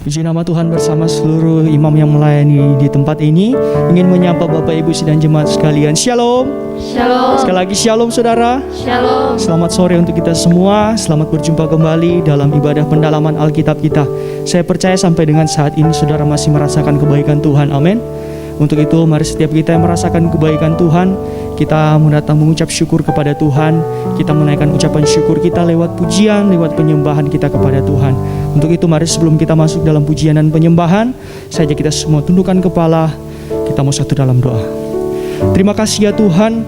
Puji nama Tuhan bersama seluruh imam yang melayani di tempat ini. Ingin menyapa Bapak Ibu sidang jemaat sekalian. Shalom. Shalom. Sekali lagi shalom saudara. Shalom. Selamat sore untuk kita semua. Selamat berjumpa kembali dalam ibadah pendalaman Alkitab kita. Saya percaya sampai dengan saat ini saudara masih merasakan kebaikan Tuhan. Amin. Untuk itu mari setiap kita yang merasakan kebaikan Tuhan, kita mendatang mengucap syukur kepada Tuhan. Kita menaikkan ucapan syukur kita lewat pujian, lewat penyembahan kita kepada Tuhan. Untuk itu mari sebelum kita masuk dalam pujian dan penyembahan, saja kita semua tundukkan kepala. Kita mau satu dalam doa. Terima kasih ya Tuhan,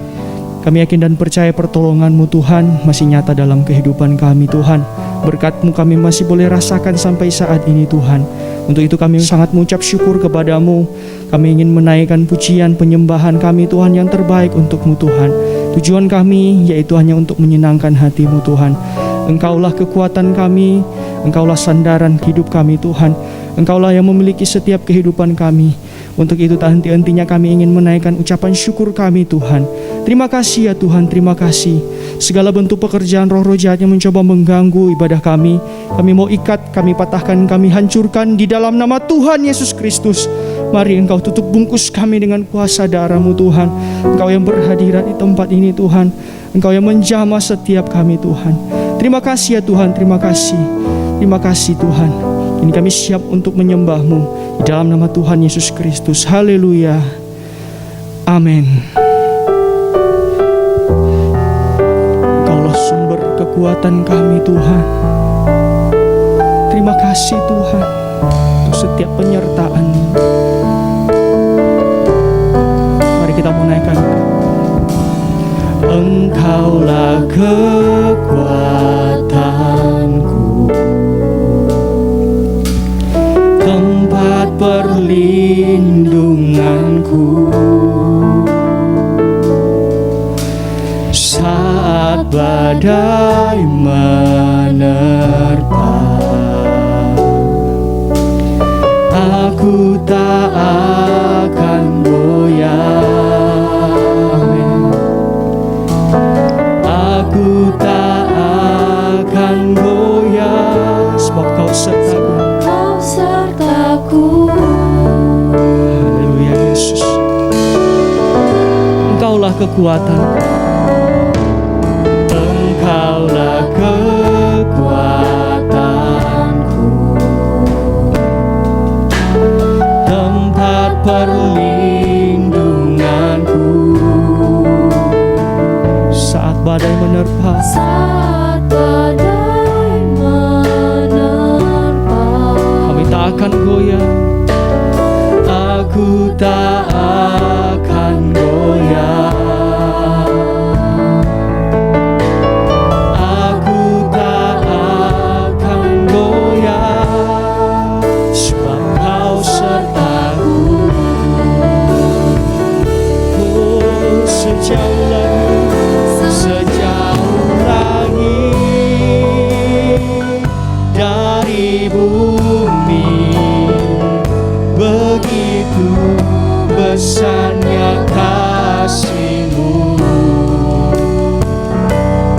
kami yakin dan percaya pertolongan-Mu Tuhan masih nyata dalam kehidupan kami Tuhan. Berkat-Mu kami masih boleh rasakan sampai saat ini Tuhan. Untuk itu kami sangat mengucap syukur kepadamu. Kami ingin menaikkan pujian penyembahan kami Tuhan yang terbaik untuk-Mu Tuhan. Tujuan kami yaitu hanya untuk menyenangkan hati-Mu Tuhan. Engkaulah kekuatan kami, Engkaulah sandaran hidup kami Tuhan. Engkaulah yang memiliki setiap kehidupan kami. Untuk itu tak henti-hentinya kami ingin menaikkan ucapan syukur kami Tuhan. Terima kasih ya Tuhan, terima kasih. Segala bentuk pekerjaan roh-roh jahat yang mencoba mengganggu ibadah kami mau ikat, kami patahkan, kami hancurkan di dalam nama Tuhan Yesus Kristus. Mari Engkau tutup bungkus kami dengan kuasa darah-Mu Tuhan. Engkau yang berhadirat di tempat ini Tuhan. Engkau yang menjamah setiap kami Tuhan. Terima kasih ya Tuhan, terima kasih. Terima kasih Tuhan. Ini kami siap untuk menyembah-Mu di dalam nama Tuhan Yesus Kristus. Haleluya. Amin. Engkaulah sumber kekuatan kami Tuhan. Terima kasih Tuhan untuk setiap penyertaan-Mu. Mari kita menaikkan. Engkaulah kekuatanku, tempat perlindunganku saat badai menerpa. Aku tak akan goyah. Amin. Aku tak akan goyah, sebab Kau sertaku. Haleluya Yesus. Engkaulah kekuatan. Engkaulah kekuatanku, tempat perlindunganku saat badai menerpa. Kami tak akan goyah. Aku tak akan goyah. Aku tak akan goyah, sebab Kau sertaku. Oh, sejauh langit dari bumi, begitu besarnya kasih-Mu.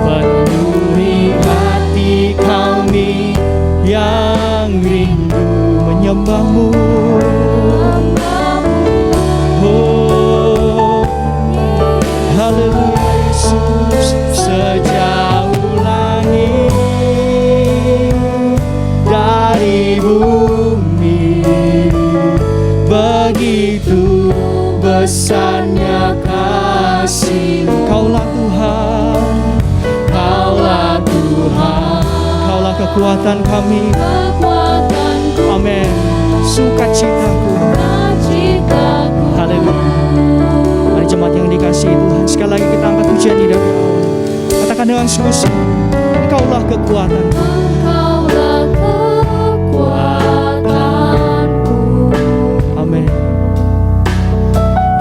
Penuhi hati kami yang rindu menyembah-Mu. Oh, haleluya Yesus. Sejauh langit dari bumi, begitu besarnya kasih-Mu. Kaulah Tuhan, Kaulah Tuhan, Kaulah kekuatan kami. Amin. Sukacitaku. Haleluya. Mari jemaat yang dikasihi Tuhan, sekali lagi kita angkat pujian di dalam Allah. Katakan dengan sungguh-sungguh, Engkaulah kekuatan. Amin.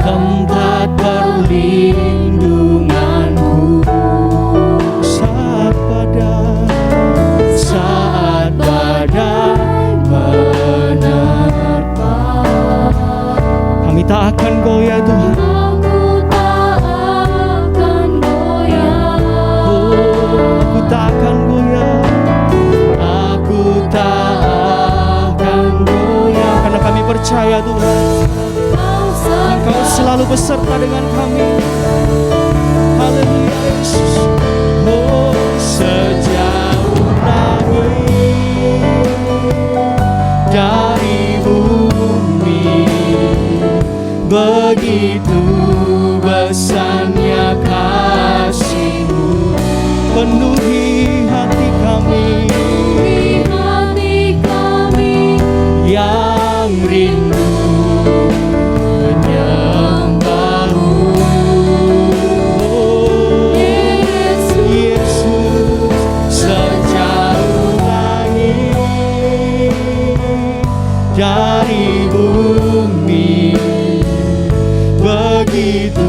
Tempat perlindunganku saat badai menerpa. Kami tak akan goyah Tuhan. Aku tak akan goyah. percaya Tuhan, Engkau selalu beserta dengan kami. Haleluya Yesus. Oh, sejauh langit dari bumi, begitu besarnya kasih-Mu, penuhi hati kami yang rindu menyembah-Mu. Oh, Yesus, sejauh langit dari bumi, begitu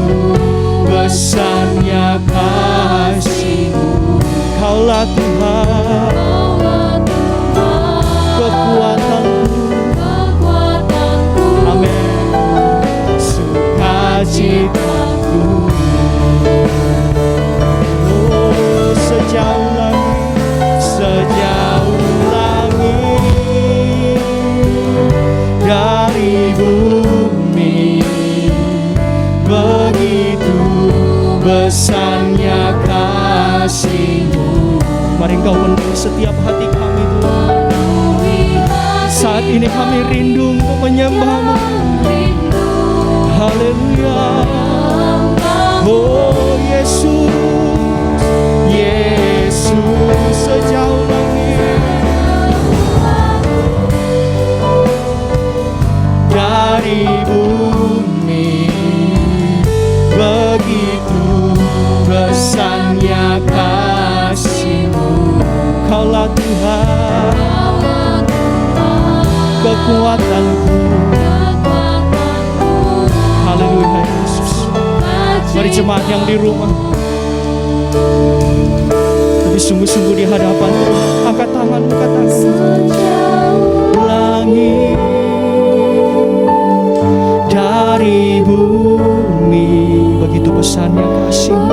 besarnya kasih-Mu. Kaulah Tuhan, kekuatanku. Amin. Sukacitaku. Oh, sejauh langit dari bumi, begitu besarnya kasih-Mu. Mari Engkau penuhi setiap hati kami Tuhan. Saat ini kami rindu untuk menyembah-Mu. Haleluya. Oh Yesus, Yesus, sejauh langit dari bumi, begitu besarnya kasih-Mu. Kaulah Tuhan, kekuatanku. Haleluya Yesus. Mari jemaat yang di rumah, lebih sungguh-sungguh di hadapan Tuhan, angkat tanganmu, katakan langit dari bumi, begitu besarnya kasih-Mu,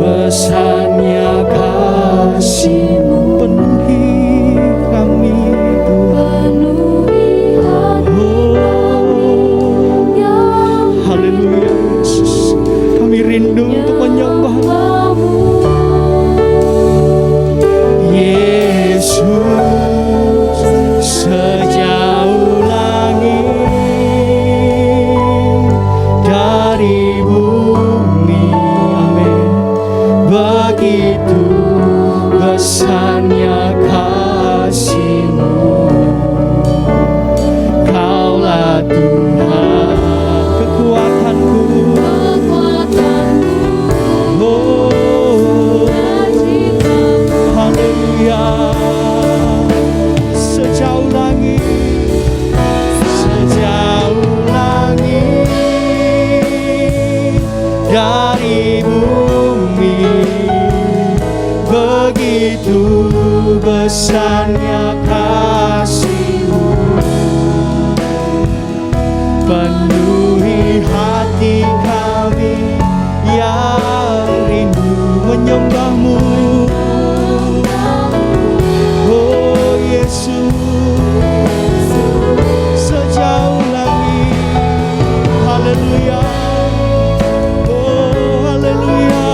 besarnya kasih-Mu, penuhi kami Tuhan. Haleluya Yesus, kami rindu untuk menyembah-Mu. Yesus, sejauh langit dari bumi, amin, begitu besarnya kasih-Mu. Kaulah Tuhan, kekuatanku. Oh, haleluya. Sejauh langit dari bumi, begitu besarnya kasih-Mu, penuhi hati kami yang rindu menyembah-Mu. Oh Yesus, sejauh langit. Haleluya. Oh haleluya.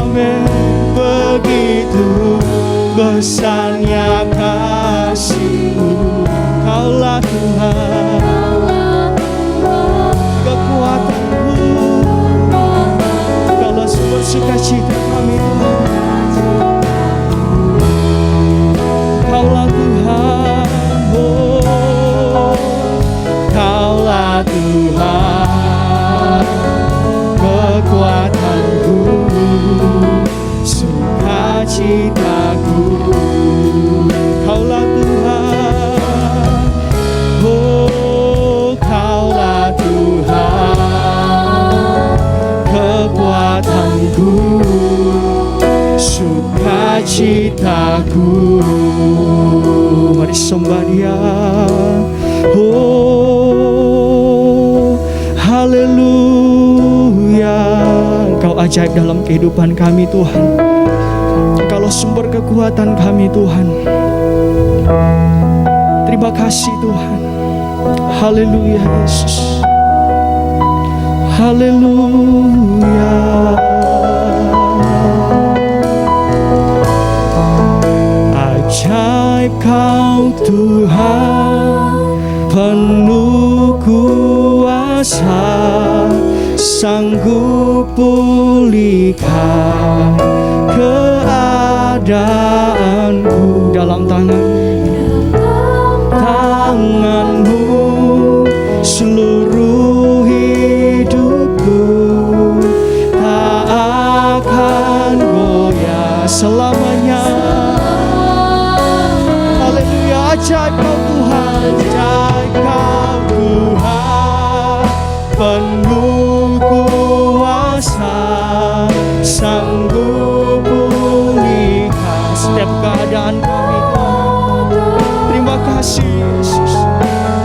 Amin. Begitu besarnya kasih-Mu. Kaulah Tuhan, kekuatanku. Kaulah sumber sukacita kami Tuhan. Kaulah Tuhan, oh, Kaulah Tuhan, kekuatanku, sukacitaku. Kaulah Tuhan, oh Kaulah Tuhan, kekuatanku, sukacitaku. Mari sembah Dia. Oh haleluya. Engkau ajaib dalam kehidupan kami Tuhan. Engkaulah sumber kekuatan kami Tuhan. Terima kasih Tuhan. Haleluya Yesus. Haleluya. Ajaib Kau Tuhan, penuh kuasa, sanggup pulihkan keadaanku. Dalam tangan-Mu seluruh hidupku tak akan goyah selamanya. Haleluya. Ajaib Kau Tuhan, ajaib Kau Tuhan, penuh kuasa, sanggup pulihkan setiap keadaan kami. Terima kasih Yesus.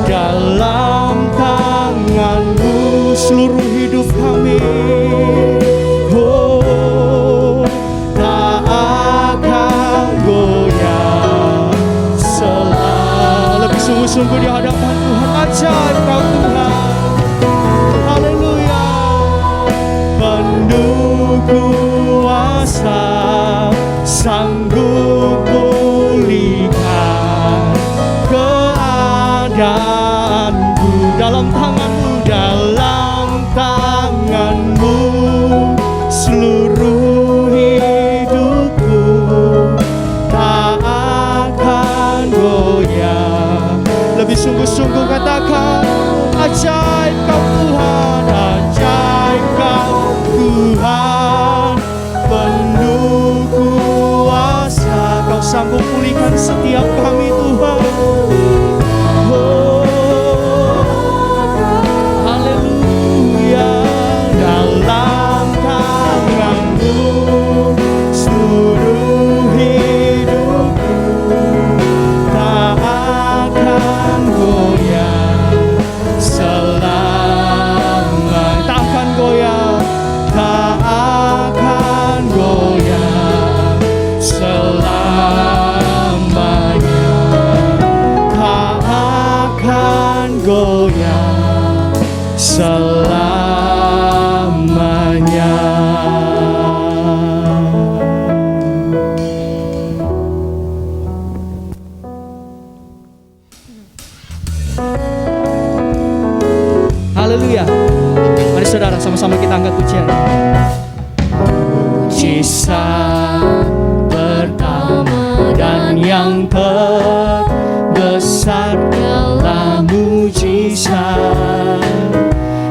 Dalam tangan-Mu seluruh hidup kami, oh, tak akan goyah selalu. Lebih sungguh-sungguh di hadapan Tuhan. Ajaib Kau Tuhan. Haleluya. Penuh kuasa, sanggup pulihkan keadaanku. Dalam tangan-Mu, dalam tangan-Mu seluruh hidupku tak akan goyah. Lebih sungguh-sungguh katakan, ajaib Kau Tuhan, ajaib Kau Tuhan, penuh kuasa, Kau sanggup pulihkan setiap kami Tuhan. Oh, haleluya. Dalam tangan-Mu seluruh hidupku tak akan goyah selama. Tak akan goyah, tak akan goyah selamanya. Tak akan goyah selamanya. Haleluya. Mari saudara sama-sama kita angkat pujian. Mujizat pertama dan yang terbesar adalah mujizat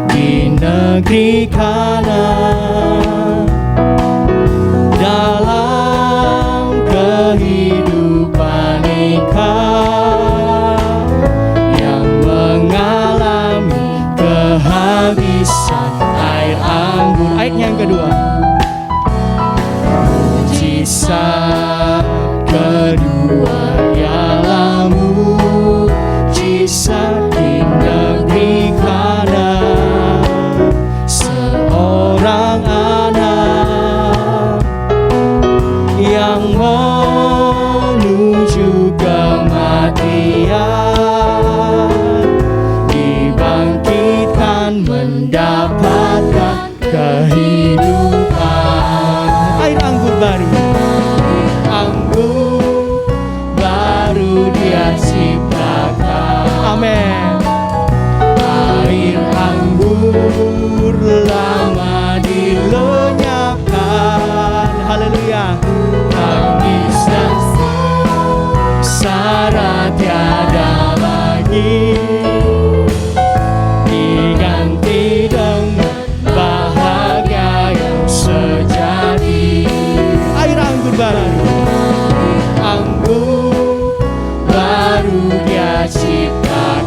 di negeri Kanaan. Dalam kehidupan ikan yang mengalami kehabisan air anggur. Ayatnya yang kedua. Mujizat kedua ialah mujizat di negeri Kanaan. Seorang anak yang menuju kematian dibangkitkan mendapatkan kehidupan. Air anggur baru, anggur baru Dia ciptakan. Amin. Air anggur lama dilenyapkan. Haleluya. Tangis dan sengsara tiada lagi, diganti dengan bahagia yang sejati. Air anggur baru, anggur baru Dia ciptakan.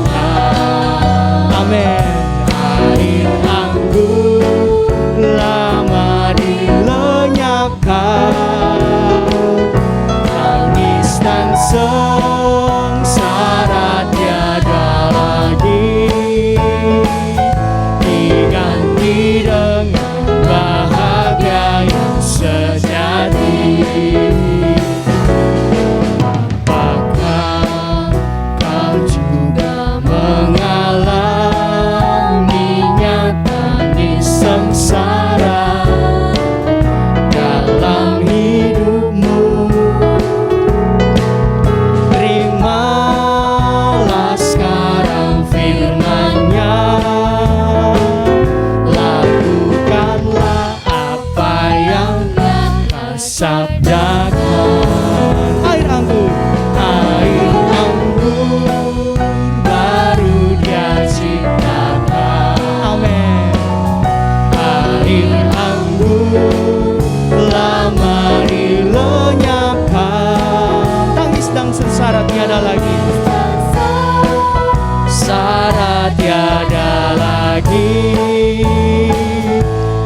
Amin. Air anggur lama dilenyapkan. Tangis dan sengsara tiada lagi, diganti dengan bahagia yang sejati. tiada lagi, sengsara tiada lagi,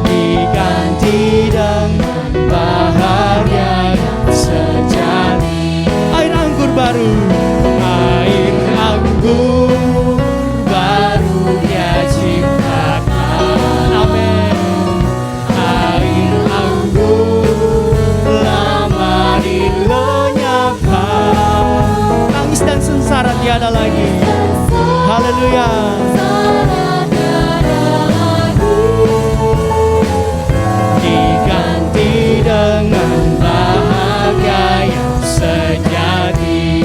diganti dengan bahagia yang sejati. Air anggur baru, air anggur baru Dia ciptakan. Amin. Air anggur lama dilenyapkan, tangis dan sengsara tiada lagi. Haleluya. Diganti dengan bahagia yang sejati,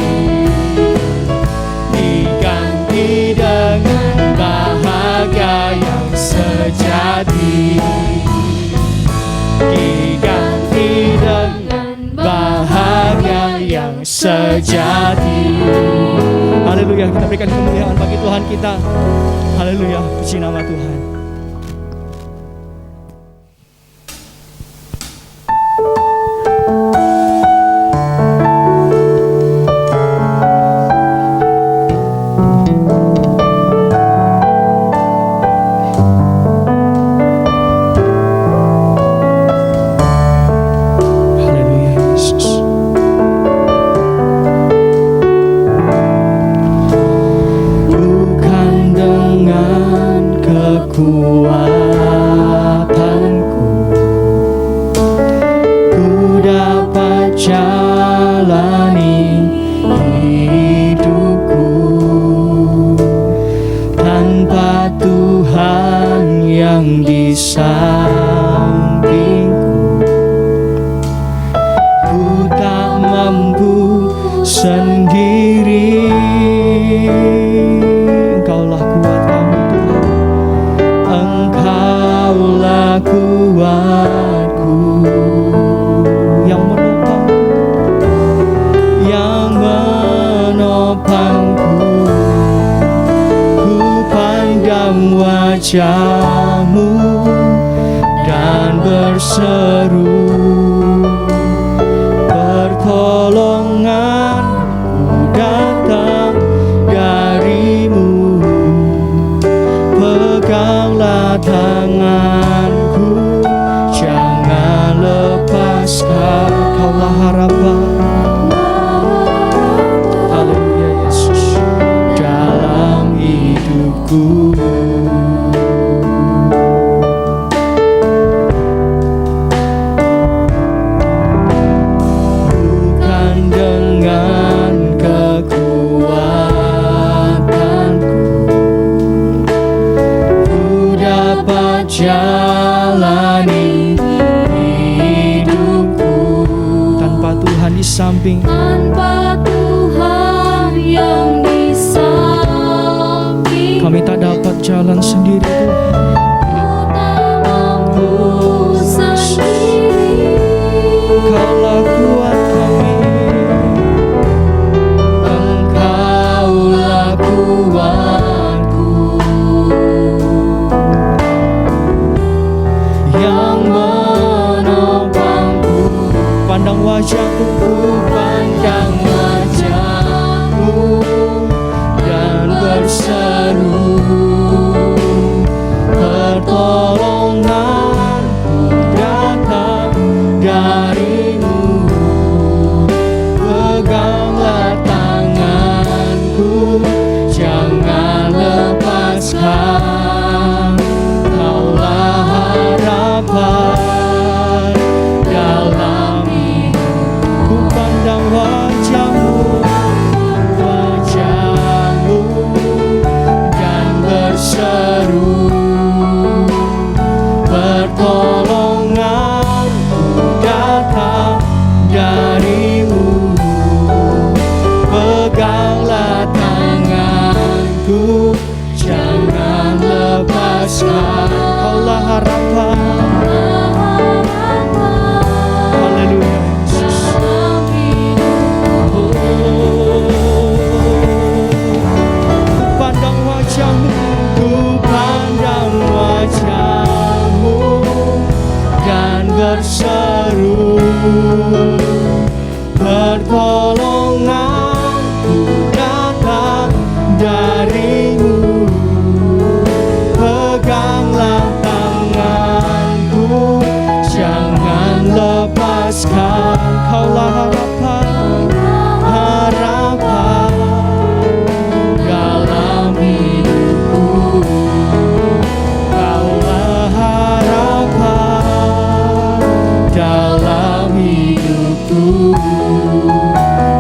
diganti dengan bahagia yang sejati, diganti dengan bahagia yang sejati. Haleluya, kita berikan kemuliaan bagi Tuhan kita. Haleluya, puji nama Tuhan. Kekuatanku, ku dapat jalani hidupku tanpa Tuhan yang di sampingku. Ku tak mampu sendiri, Engkaulah kuat kami Tuhan. Engkaulah kuatku yang menopangku. Ku pandang wajah-Mu dan berseru, pertolonganku datang dari-Mu. Peganglah tanganku, jangan lepaskan. Kaulah harapan, haleluya Yesus, dalam hidupku. Bukan dengan kekuatanku jalani hidupku tanpa Tuhan di samping, tanpa Tuhan yang di samping. Kami tak dapat jalan sendiri Tuhan. Engkaulah kuat kami, Engkaulah kuatku yang menopangku. Pandang wajah-Mu, pandang wajah-Mu dan berseru, pertolonganku datang dari-Mu. Peganglah tanganku, jangan lepaskan. Kaulah harapan dalam hidupku. Pandang wajah-Mu, wajah-Mu dan berseru,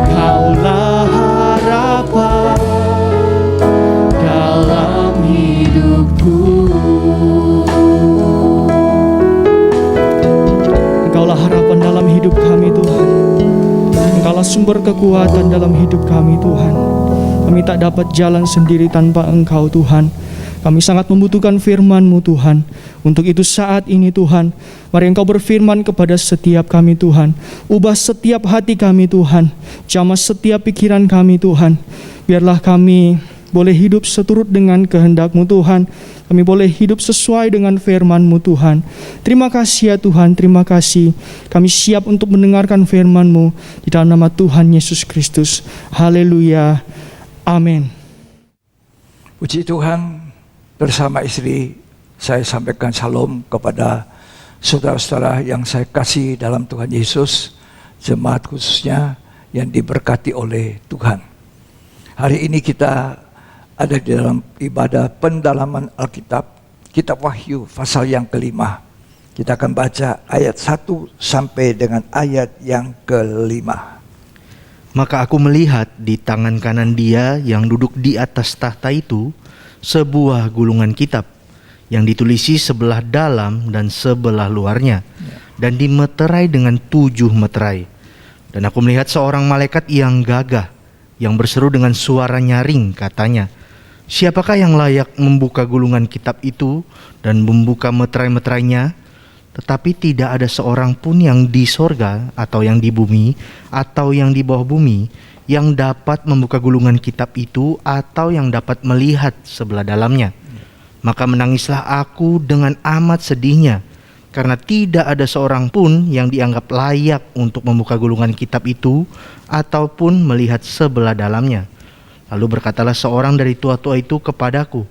Kaulah harapan dalam hidupku. Engkaulah harapan dalam hidup kami Tuhan. Engkaulah sumber kekuatan dalam hidup kami Tuhan. Kami tak dapat jalan sendiri tanpa Engkau Tuhan. Kami sangat membutuhkan firman-Mu Tuhan. Untuk itu saat ini Tuhan, mari Engkau berfirman kepada setiap kami Tuhan. Ubah setiap hati kami Tuhan. Jamah setiap pikiran kami Tuhan. Biarlah kami boleh hidup seturut dengan kehendak-Mu Tuhan. Kami boleh hidup sesuai dengan firman-Mu Tuhan. Terima kasih ya Tuhan, terima kasih. Kami siap untuk mendengarkan firman-Mu di dalam nama Tuhan Yesus Kristus. Haleluya. Amin. Puji Tuhan, bersama istri saya sampaikan salam kepada saudara-saudara yang saya kasih dalam Tuhan Yesus, jemaat khususnya yang diberkati oleh Tuhan. Hari ini kita ada di dalam ibadah pendalaman Alkitab, Kitab Wahyu pasal yang kelima. Kita akan baca ayat 1 sampai dengan ayat yang kelima. Maka aku melihat di tangan kanan Dia yang duduk di atas tahta itu sebuah gulungan kitab yang ditulisi sebelah dalam dan sebelah luarnya, dan dimeterai dengan 7 meterai. Dan aku melihat seorang malaikat yang gagah, yang berseru dengan suara nyaring, katanya, siapakah yang layak membuka gulungan kitab itu dan membuka meterai-meterainya? Tetapi tidak ada seorang pun yang di sorga atau yang di bumi atau yang di bawah bumi yang dapat membuka gulungan kitab itu atau yang dapat melihat sebelah dalamnya. Maka menangislah aku dengan amat sedihnya, karena tidak ada seorang pun yang dianggap layak untuk membuka gulungan kitab itu ataupun melihat sebelah dalamnya. Lalu berkatalah seorang dari tua-tua itu kepadaku,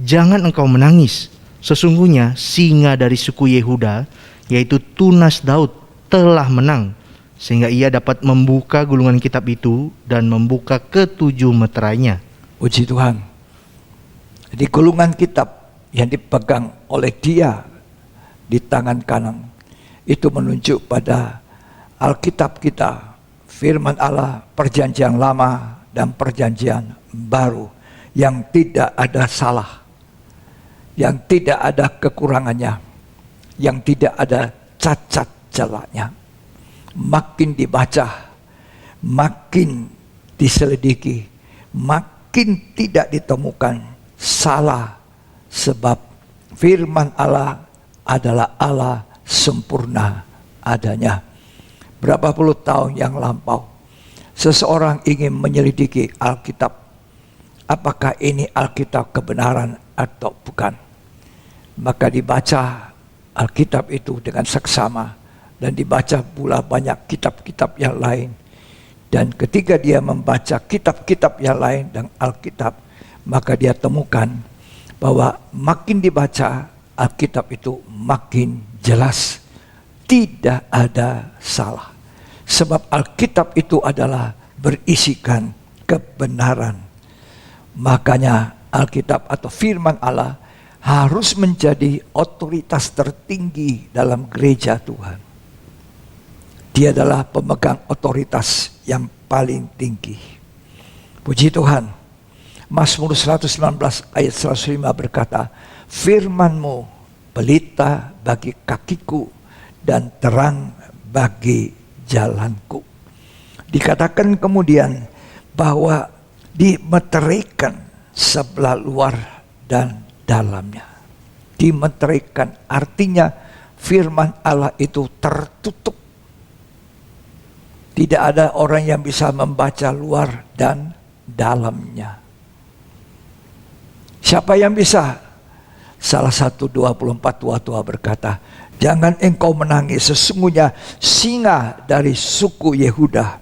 jangan engkau menangis. Sesungguhnya singa dari suku Yehuda, yaitu Tunas Daud, telah menang, sehingga ia dapat membuka gulungan kitab itu dan membuka ke-7 meterainya. Puji Tuhan. Di gulungan kitab yang dipegang oleh Dia di tangan kanan, itu menunjuk pada Alkitab kita, firman Allah, perjanjian lama dan perjanjian baru, yang tidak ada salah, yang tidak ada kekurangannya, yang tidak ada cacat celaknya. Makin dibaca, makin diselidiki, makin tidak ditemukan salah, sebab firman Allah adalah Allah sempurna adanya. Berapa puluh tahun yang lampau, seseorang ingin menyelidiki Alkitab, apakah ini Alkitab kebenaran atau bukan. Maka dibaca Alkitab itu dengan seksama, dan dibaca pula banyak kitab-kitab yang lain. Dan ketika dia membaca kitab-kitab yang lain dan Alkitab, maka dia temukan bahwa makin dibaca Alkitab itu makin jelas, tidak ada salah. Sebab Alkitab itu adalah berisikan kebenaran. Makanya Alkitab atau firman Allah harus menjadi otoritas tertinggi dalam gereja Tuhan. Dia adalah pemegang otoritas yang paling tinggi. Puji Tuhan. Mazmur 119 ayat 105 berkata, firman-Mu pelita bagi kakiku dan terang bagi jalanku. Dikatakan kemudian bahwa dimeteraikan sebelah luar dan dalamnya. Dimeteraikan artinya firman Allah itu tertutup. Tidak ada orang yang bisa membaca luar dan dalamnya. Siapa yang bisa? Salah satu 24 tua-tua berkata, jangan engkau menangis, sesungguhnya singa dari suku Yehuda,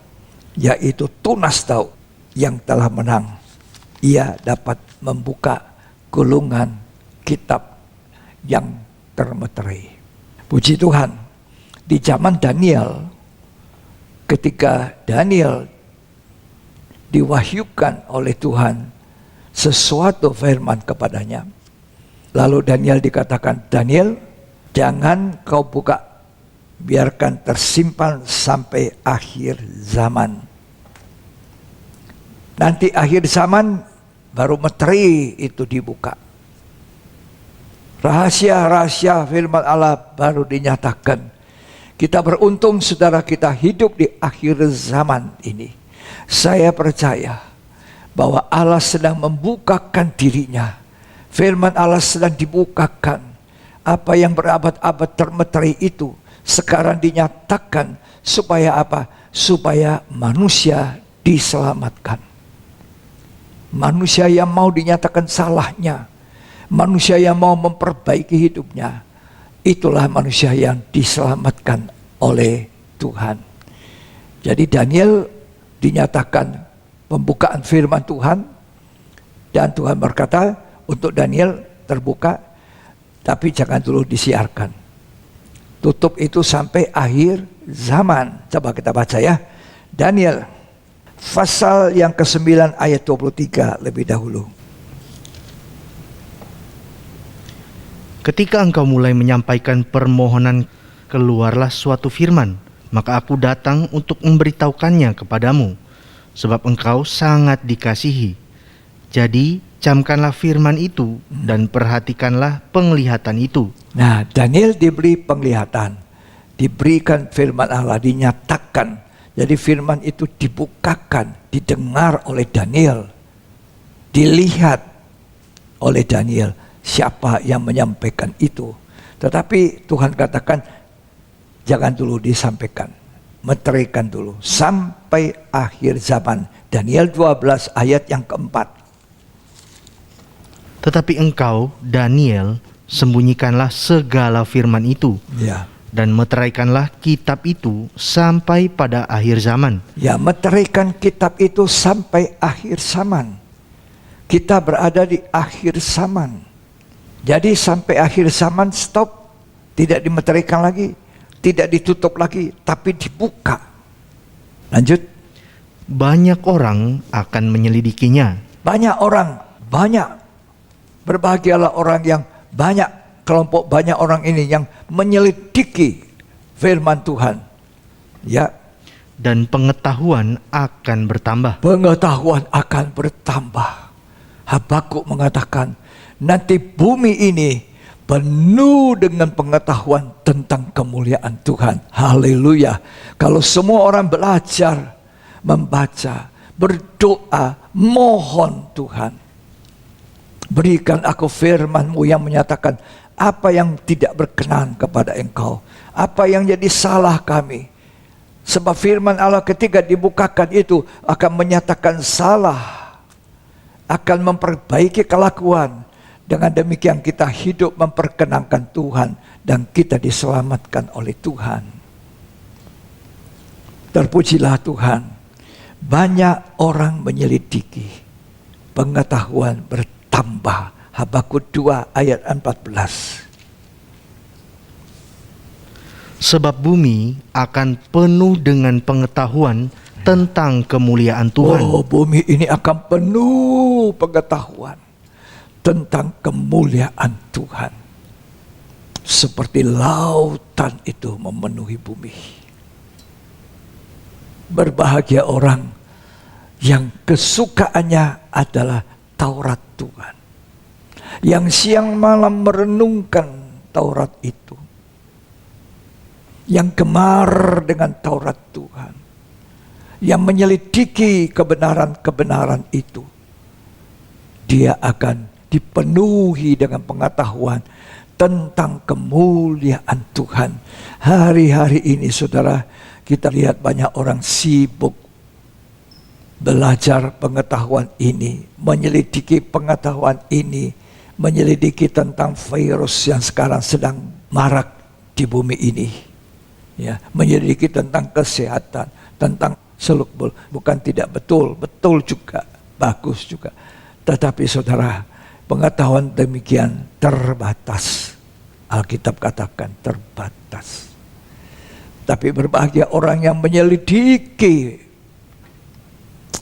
yaitu Tunas Daud, yang telah menang. Ia dapat membuka gulungan kitab yang termeterai. Puji Tuhan, di zaman Daniel, ketika Daniel diwahyukan oleh Tuhan sesuatu firman kepadanya, lalu Daniel dikatakan, Daniel, jangan kau buka biarkan tersimpan sampai akhir zaman. Nanti akhir zaman baru meteri itu dibuka. Rahasia-rahasia firman Allah baru dinyatakan. Kita beruntung saudara, kita hidup di akhir zaman ini. Saya percaya bahwa Allah sedang membukakan dirinya. Firman Allah sedang dibukakan. Apa yang berabad-abad termeteri itu sekarang dinyatakan supaya apa? Supaya manusia diselamatkan. Manusia yang mau dinyatakan salahnya, manusia yang mau memperbaiki hidupnya, itulah manusia yang diselamatkan oleh Tuhan. Jadi Daniel dinyatakan pembukaan firman Tuhan, dan Tuhan berkata untuk Daniel terbuka, tapi jangan dulu disiarkan. Tutup itu sampai akhir zaman. Coba kita baca ya. Daniel pasal yang ke-9 ayat 23 lebih dahulu. Ketika engkau mulai menyampaikan permohonan, keluarlah suatu firman, maka aku datang untuk memberitahukannya kepadamu, sebab engkau sangat dikasihi. Jadi camkanlah firman itu dan perhatikanlah penglihatan itu. Nah, Daniel diberi penglihatan, diberikan firman Allah, dinyatakan. Jadi firman itu dibukakan, didengar oleh Daniel, dilihat oleh Daniel siapa yang menyampaikan itu. Tetapi Tuhan katakan jangan dulu disampaikan, meterikan dulu sampai akhir zaman. Daniel 12 ayat yang keempat. Tetapi engkau, Daniel, sembunyikanlah segala firman itu, Ya. dan meteraikanlah kitab itu sampai pada akhir zaman. Ya, meteraikan kitab itu sampai akhir zaman. Kita berada di akhir zaman. Jadi sampai akhir zaman stop, tidak dimeteraikan lagi, tidak ditutup lagi, tapi dibuka. Lanjut. Banyak orang akan menyelidikinya. Banyak orang, banyak. Berbahagialah orang yang banyak, kelompok banyak orang ini yang menyelidiki firman Tuhan. Ya. Dan pengetahuan akan bertambah. Pengetahuan akan bertambah. Habakuk mengatakan, nanti bumi ini penuh dengan pengetahuan tentang kemuliaan Tuhan. Haleluya. Kalau semua orang belajar, membaca, berdoa, mohon Tuhan, berikan aku firman-Mu yang menyatakan apa yang tidak berkenan kepada Engkau, apa yang jadi salah kami. Sebab firman Allah ketika dibukakan itu akan menyatakan salah, akan memperbaiki kelakuan. Dengan demikian kita hidup memperkenankan Tuhan dan kita diselamatkan oleh Tuhan. Terpujilah Tuhan. Banyak orang menyelidiki, pengetahuan bertambah. Habakuk 2 ayat 14. Sebab bumi akan penuh dengan pengetahuan tentang kemuliaan Tuhan. Oh, bumi ini akan penuh pengetahuan tentang kemuliaan Tuhan. Seperti lautan itu memenuhi bumi. Berbahagia orang yang kesukaannya adalah Taurat Tuhan, yang siang malam merenungkan Taurat itu, yang gemar dengan Taurat Tuhan, yang menyelidiki kebenaran-kebenaran itu. Dia akan dipenuhi dengan pengetahuan tentang kemuliaan Tuhan. Hari-hari ini saudara, kita lihat banyak orang sibuk belajar pengetahuan ini, menyelidiki pengetahuan ini, menyelidiki tentang virus yang sekarang sedang marak di bumi ini. Ya, menyelidiki tentang kesehatan, tentang seluk-beluk. Bukan tidak betul, betul juga, bagus juga. Tetapi saudara, pengetahuan demikian terbatas. Alkitab katakan terbatas. Tapi berbahagia orang yang menyelidiki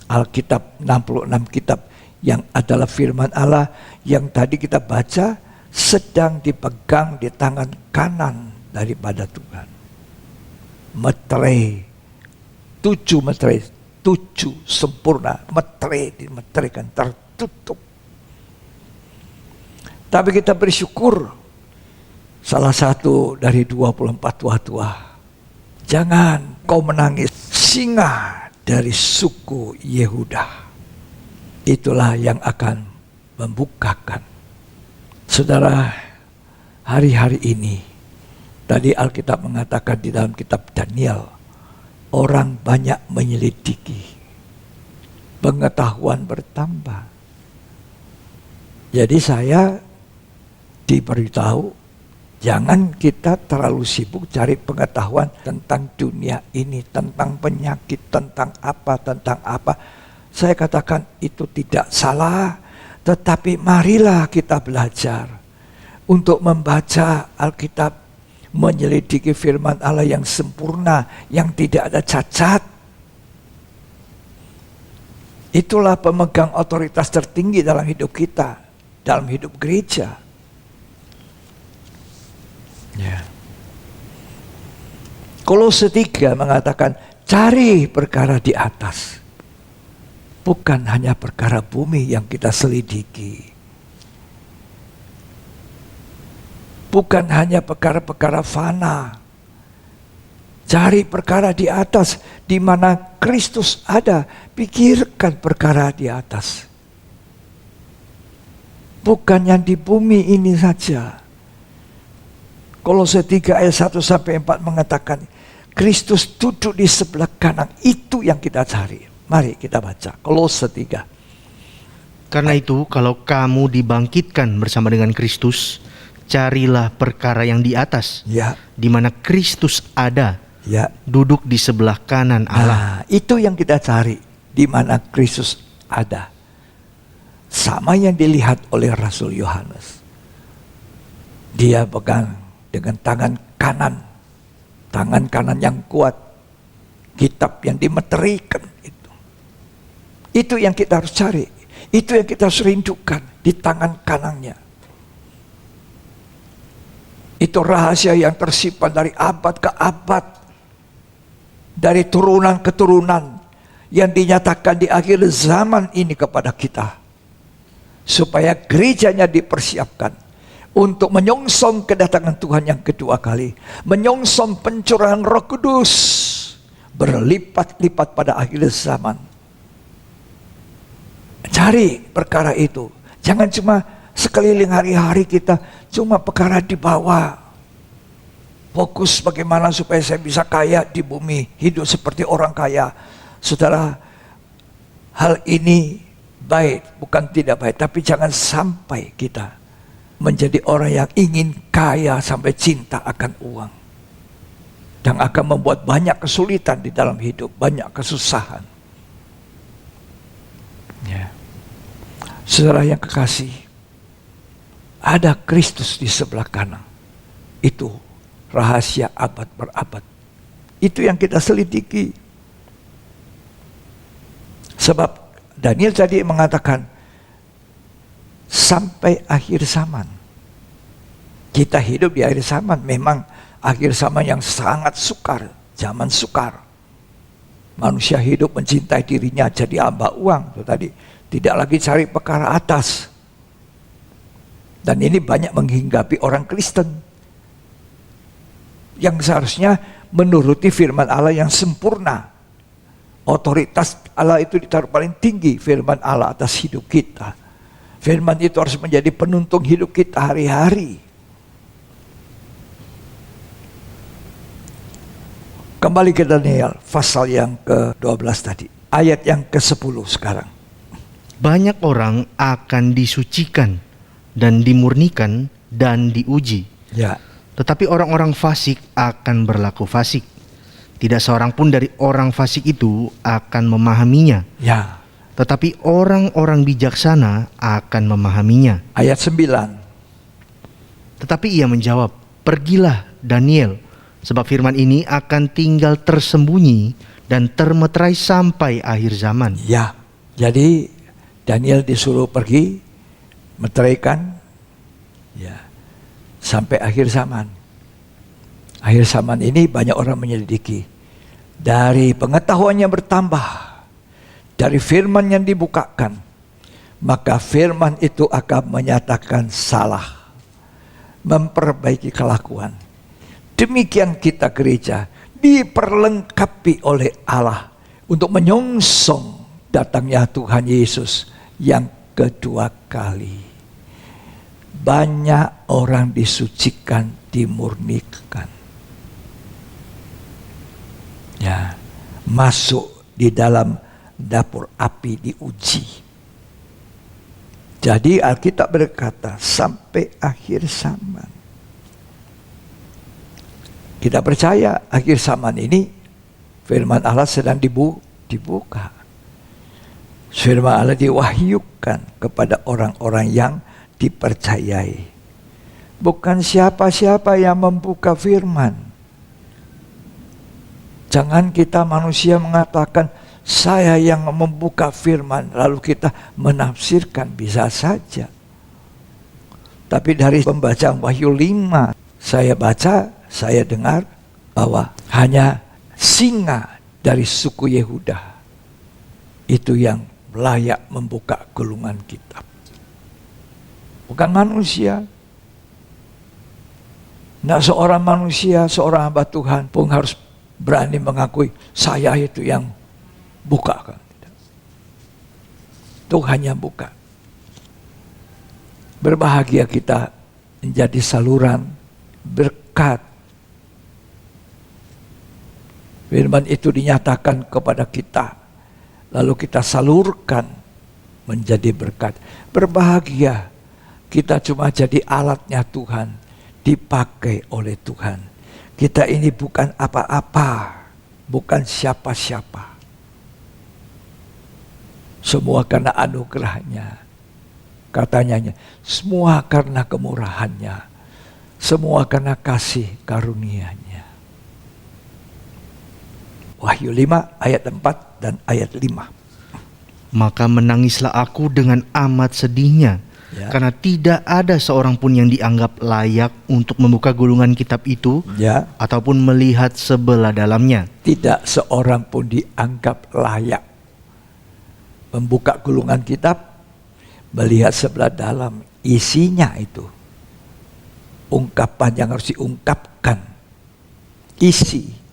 Alkitab, 66 kitab yang adalah firman Allah yang tadi kita baca, sedang dipegang di tangan kanan daripada Tuhan. meterai. 7 meterai, 7 sempurna, meterai, dimeteraikan, tertutup. Tapi kita bersyukur, salah satu dari 24 tua-tua, jangan kau menangis, singa dari suku Yehuda. Itulah yang akan membukakan. Saudara, hari-hari ini, tadi Alkitab mengatakan di dalam kitab Daniel, orang banyak menyelidiki, pengetahuan bertambah. Jadi saya diberitahu, jangan kita terlalu sibuk cari pengetahuan tentang dunia ini, tentang penyakit, tentang apa. Saya katakan itu tidak salah, tetapi marilah kita belajar untuk membaca Alkitab, menyelidiki firman Allah yang sempurna, yang tidak ada cacat. Itulah pemegang otoritas tertinggi dalam hidup kita, dalam hidup gereja. Ya. Kolose 3 mengatakan, cari perkara di atas. Bukan hanya perkara bumi yang kita selidiki. Bukan hanya perkara-perkara fana. Cari perkara di atas, di mana Kristus ada. Pikirkan perkara di atas. Bukan yang di bumi ini saja. Kolose 3 ayat 1-4 mengatakan, Kristus duduk di sebelah kanan. Itu yang kita cari. Mari kita baca Kolose 3. Karena itu, kalau kamu dibangkitkan bersama dengan Kristus, carilah perkara yang di atas, Ya, di mana Kristus ada, ya. duduk di sebelah kanan Allah. Nah, itu yang kita cari, di mana Kristus ada. Sama yang dilihat oleh Rasul Yohanes. Dia pegang dengan tangan kanan yang kuat, kitab yang dimeterikan itu. Itu yang kita harus cari, itu yang kita harus rindukan di tangan kanannya. Itu rahasia yang tersimpan dari abad ke abad, dari turunan ke turunan, yang dinyatakan di akhir zaman ini kepada kita, supaya gerejanya dipersiapkan untuk menyongsong kedatangan Tuhan yang kedua kali, menyongsong pencurahan Roh Kudus berlipat-lipat pada akhir zaman. Cari perkara itu, jangan cuma sekeliling hari-hari kita cuma perkara di bawah. Fokus bagaimana supaya saya bisa kaya di bumi, hidup seperti orang kaya. Saudara, hal ini baik, bukan tidak baik, tapi jangan sampai kita menjadi orang yang ingin kaya sampai cinta akan uang, dan akan membuat banyak kesulitan di dalam hidup, banyak kesusahan. Ya. Saudara yang kekasih, ada Kristus di sebelah kanan. Itu rahasia abad berabad. Itu yang kita selidiki. Sebab Daniel tadi mengatakan, sampai akhir zaman. Kita hidup di akhir zaman, memang akhir zaman yang sangat sukar, zaman sukar. Manusia hidup mencintai dirinya jadi hamba uang, itu tadi. Tidak lagi cari perkara atas. Dan ini banyak menghinggapi orang Kristen yang seharusnya menuruti firman Allah yang sempurna. Otoritas Allah itu ditaruh paling tinggi, firman Allah atas hidup kita. Firman itu harus menjadi penuntun hidup kita hari-hari. Kembali ke Daniel, pasal yang ke-12 tadi. Ayat yang ke-10 sekarang. Banyak orang akan disucikan dan dimurnikan dan diuji. Ya. Tetapi orang-orang fasik akan berlaku fasik. Tidak seorang pun dari orang fasik itu akan memahaminya. Ya. Tetapi orang-orang bijaksana akan memahaminya. Ayat 9. Tetapi ia menjawab, pergilah Daniel, sebab firman ini akan tinggal tersembunyi dan termeterai sampai akhir zaman. Ya. Jadi Daniel disuruh pergi meteraikan, ya, sampai akhir zaman. Akhir zaman ini banyak orang menyelidiki. Dari pengetahuannya bertambah, dari firman yang dibukakan, maka firman itu akan menyatakan salah, memperbaiki kelakuan. Demikian kita gereja diperlengkapi oleh Allah untuk menyongsong datangnya Tuhan Yesus yang kedua kali. Banyak orang disucikan, dimurnikan. Ya, masuk di dalam dapur api diuji. Jadi Alkitab berkata sampai akhir zaman. Kita percaya akhir zaman ini firman Allah sedang dibuka. Firman Allah diwahyukan kepada orang-orang yang dipercayai. Bukan siapa-siapa yang membuka firman. Jangan kita manusia mengatakan saya yang membuka firman lalu kita menafsirkan, bisa saja. Tapi dari pembacaan Wahyu 5 saya baca, saya dengar bahwa hanya singa dari suku Yehuda itu yang layak membuka gulungan kitab. Bukan manusia. Nah, seorang manusia, seorang hamba Tuhan pun harus berani mengakui saya itu yang buka kan. Tuhan yang buka. Berbahagia kita menjadi saluran berkat. Firman itu dinyatakan kepada kita, lalu kita salurkan menjadi berkat. Berbahagia kita cuma jadi alatnya Tuhan, dipakai oleh Tuhan. Kita ini bukan apa-apa, bukan siapa-siapa. Semua karena anugerahnya. Katanya, semua karena kemurahannya. Semua karena kasih karunia-Nya. Wahyu 5 ayat 4 dan ayat 5. Maka menangislah aku dengan amat sedihnya, karena tidak ada seorang pun yang dianggap layak untuk membuka gulungan kitab itu, ataupun melihat sebelah dalamnya. Tidak seorang pun dianggap layak membuka gulungan kitab, melihat sebelah dalam isinya itu. Ungkapan yang harus diungkapkan, isi.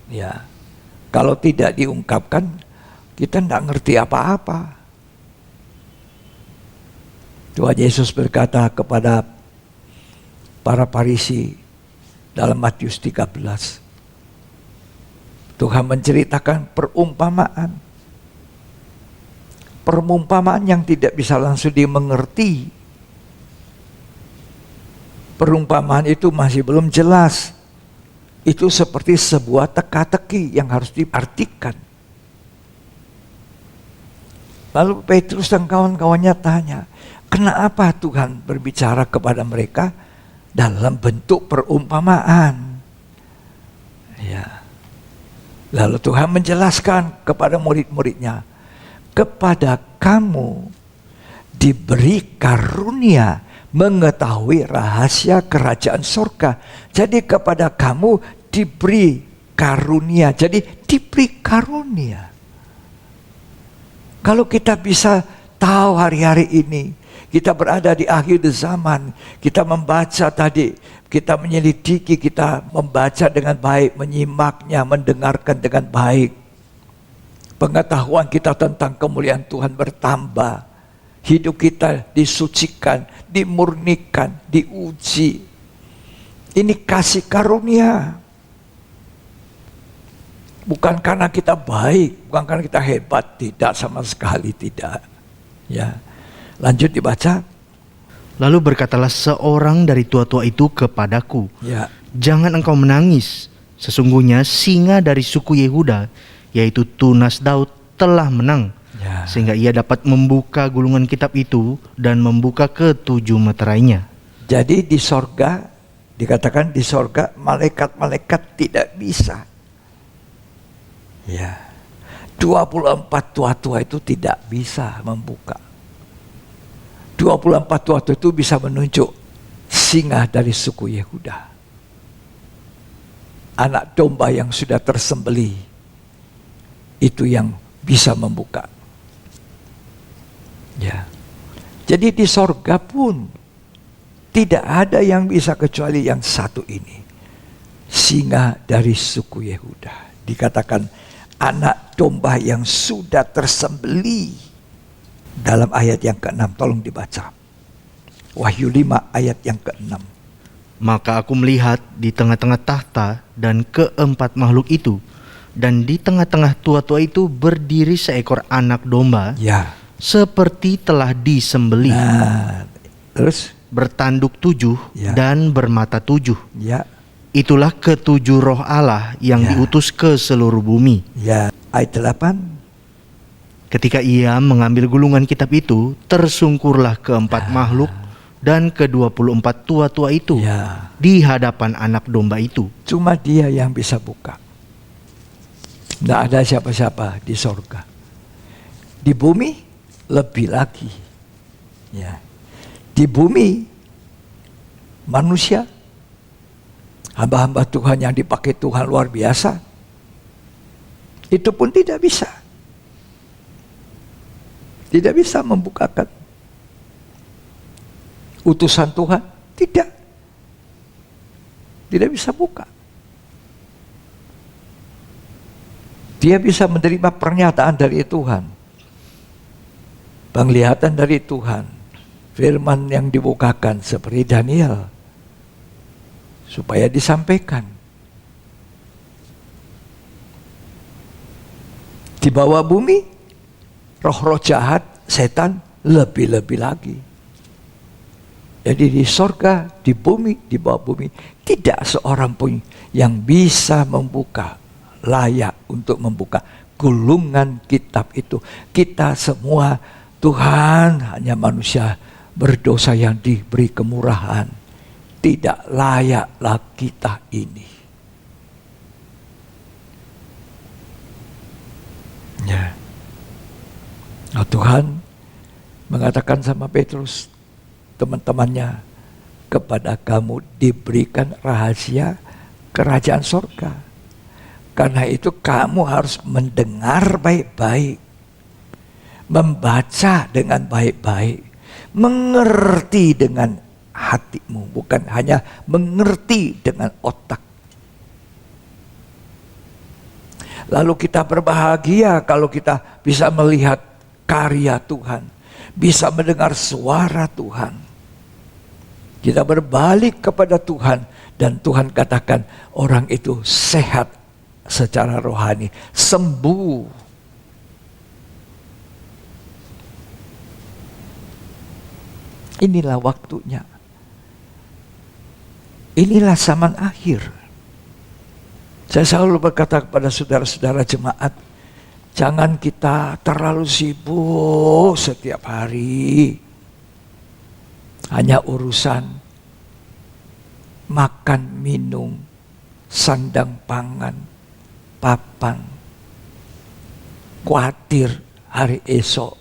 Ya, kalau tidak diungkapkan, kita tidak ngerti apa-apa. Tuhan Yesus berkata kepada para Farisi dalam Matius 13. Tuhan menceritakan perumpamaan. Perumpamaan yang tidak bisa langsung dimengerti. Perumpamaan itu masih belum jelas. Itu seperti sebuah teka-teki yang harus diartikan. Lalu Petrus dan kawan-kawannya tanya, kenapa Tuhan berbicara kepada mereka dalam bentuk perumpamaan? Ya. Lalu Tuhan menjelaskan kepada murid-muridnya, kepada kamu diberi karunia mengetahui rahasia kerajaan surga. Jadi kepada kamu diberi karunia. Jadi diberi karunia. Kalau kita bisa tahu hari-hari ini, kita berada di akhir zaman, kita membaca tadi, kita menyelidiki, kita membaca dengan baik, menyimaknya, mendengarkan dengan baik. Pengetahuan kita tentang kemuliaan Tuhan bertambah. Hidup kita disucikan, dimurnikan, diuji. Ini kasih karunia. Bukan karena kita baik, bukan karena kita hebat, tidak, sama sekali tidak. Ya. Lanjut dibaca. Lalu berkatalah seorang dari tua-tua itu kepadaku, jangan engkau menangis. Sesungguhnya singa dari suku Yehuda, yaitu tunas Daud, telah menang. Sehingga ia dapat membuka gulungan kitab itu dan membuka ketujuh meterainya. Jadi di sorga, dikatakan di sorga malaikat-malaikat tidak bisa. Ya, 24 tua-tua itu tidak bisa membuka. 24 tua-tua itu bisa menunjuk singa dari suku Yehuda. anak domba yang sudah tersembelih itu yang bisa membuka. Ya. Jadi di sorga pun tidak ada yang bisa kecuali yang satu ini. Singa dari suku Yehuda. Dikatakan anak domba yang sudah tersembelih. Dalam ayat yang ke-6, tolong dibaca. Wahyu 5 ayat yang ke-6. Maka aku melihat di tengah-tengah tahta dan keempat makhluk itu, dan di tengah-tengah tua-tua itu berdiri seekor anak domba, Ya. seperti telah disembelih, Nah, terus bertanduk 7 Ya. dan bermata 7. ya, Itulah ketujuh roh Allah yang Ya. diutus ke seluruh bumi. ya, ayat 8. Ketika ia mengambil gulungan kitab itu, tersungkurlah keempat makhluk dan ke-24 tua-tua itu Ya, di hadapan anak domba itu. cuma dia yang bisa buka. Tidak ada siapa-siapa di sorga. Di bumi lebih lagi. Ya. Di bumi manusia, hamba-hamba Tuhan yang dipakai Tuhan luar biasa, itu pun tidak bisa. Tidak bisa membukakan. Utusan Tuhan tidak bisa buka. Dia bisa menerima pernyataan dari Tuhan, penglihatan dari Tuhan, firman yang dibukakan seperti Daniel, supaya disampaikan. Di bawah bumi, roh-roh jahat, setan lebih-lebih lagi. Jadi di sorga, di bumi, di bawah bumi, tidak seorang pun yang bisa membuka, layak untuk membuka gulungan kitab itu. Kita semua, Tuhan hanya manusia berdosa yang diberi kemurahan. Tidak layaklah kita ini. Ya. Nah, Tuhan mengatakan sama Petrus, teman-temannya, kepada kamu diberikan rahasia kerajaan sorga. Karena itu kamu harus mendengar baik-baik, membaca dengan baik-baik, mengerti dengan hatimu, bukan hanya mengerti dengan otak. Lalu kita berbahagia kalau kita bisa melihat karya Tuhan, bisa mendengar suara Tuhan. Kita berbalik kepada Tuhan dan Tuhan katakan orang itu sehat secara rohani, sembuh. Inilah waktunya. Inilah zaman akhir. Saya selalu berkata kepada saudara-saudara jemaat, jangan kita terlalu sibuk setiap hari. Hanya urusan makan, minum, sandang pangan, papan. Khawatir hari esok.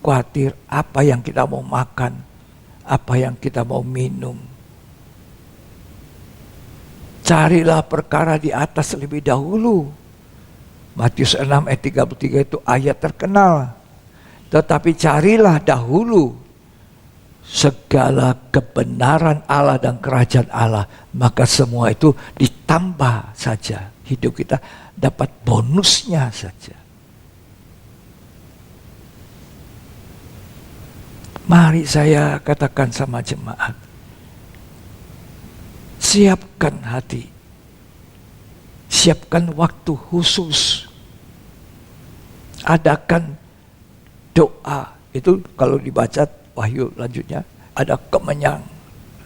Khawatir apa yang kita mau makan, apa yang kita mau minum. Carilah perkara di atas lebih dahulu. Matius 6 ayat 33 itu ayat terkenal. Tetapi carilah dahulu segala kebenaran Allah dan kerajaan Allah, maka semua itu ditambah saja. Hidup kita dapat bonusnya saja. Mari saya katakan sama jemaat, siapkan hati, siapkan waktu khusus, adakan doa. Itu kalau dibaca Wahyu lanjutnya, ada kemenyan,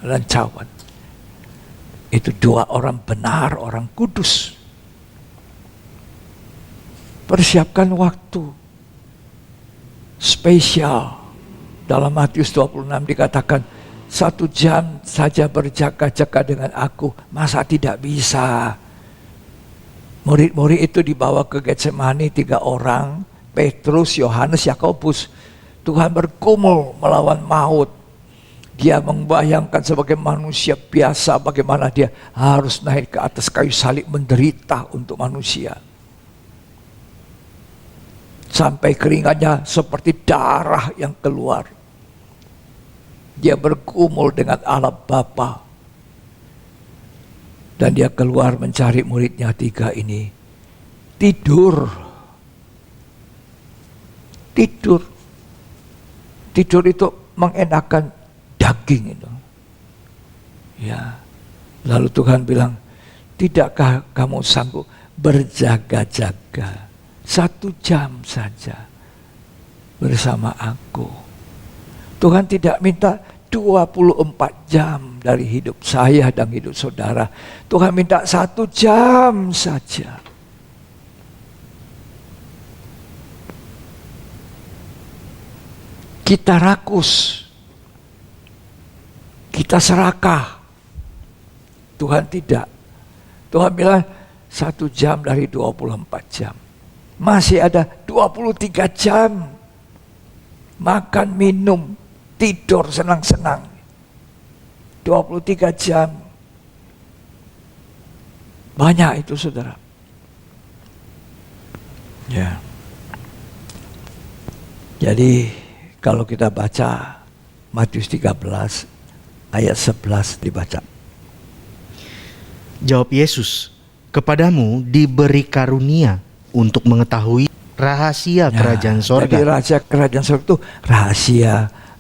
rancawan. Itu doa orang benar, orang kudus. Persiapkan waktu spesial. Dalam Matius 26 dikatakan, 1 jam saja berjaga-jaga dengan aku, masa tidak bisa? Murid-murid itu dibawa ke Getsemani 3 orang, Petrus, Yohanes, Yakobus. Tuhan bergumul melawan maut. Dia membayangkan sebagai manusia biasa bagaimana dia harus naik ke atas kayu salib menderita untuk manusia. Sampai keringatnya seperti darah yang keluar. Dia bergumul dengan Allah Bapa. Dan dia keluar mencari muridnya 3 ini. Tidur. Tidur itu mengenakan daging itu. Ya. Lalu Tuhan bilang, tidakkah kamu sanggup berjaga-jaga 1 jam saja bersama aku? Tuhan tidak minta 24 jam dari hidup saya dan hidup saudara. Tuhan minta 1 jam saja. Kita rakus, kita serakah. Tuhan tidak. Tuhan bilang 1 jam dari 24 jam. Masih ada 23 jam. Makan, minum, tidur, senang-senang. 23 jam. Banyak itu, saudara. Ya. Jadi kalau kita baca Matius 13 ayat 11 dibaca. Jawab Yesus, kepadamu diberi karunia untuk mengetahui rahasia kerajaan Jadi sorga. rahasia kerajaan sorga itu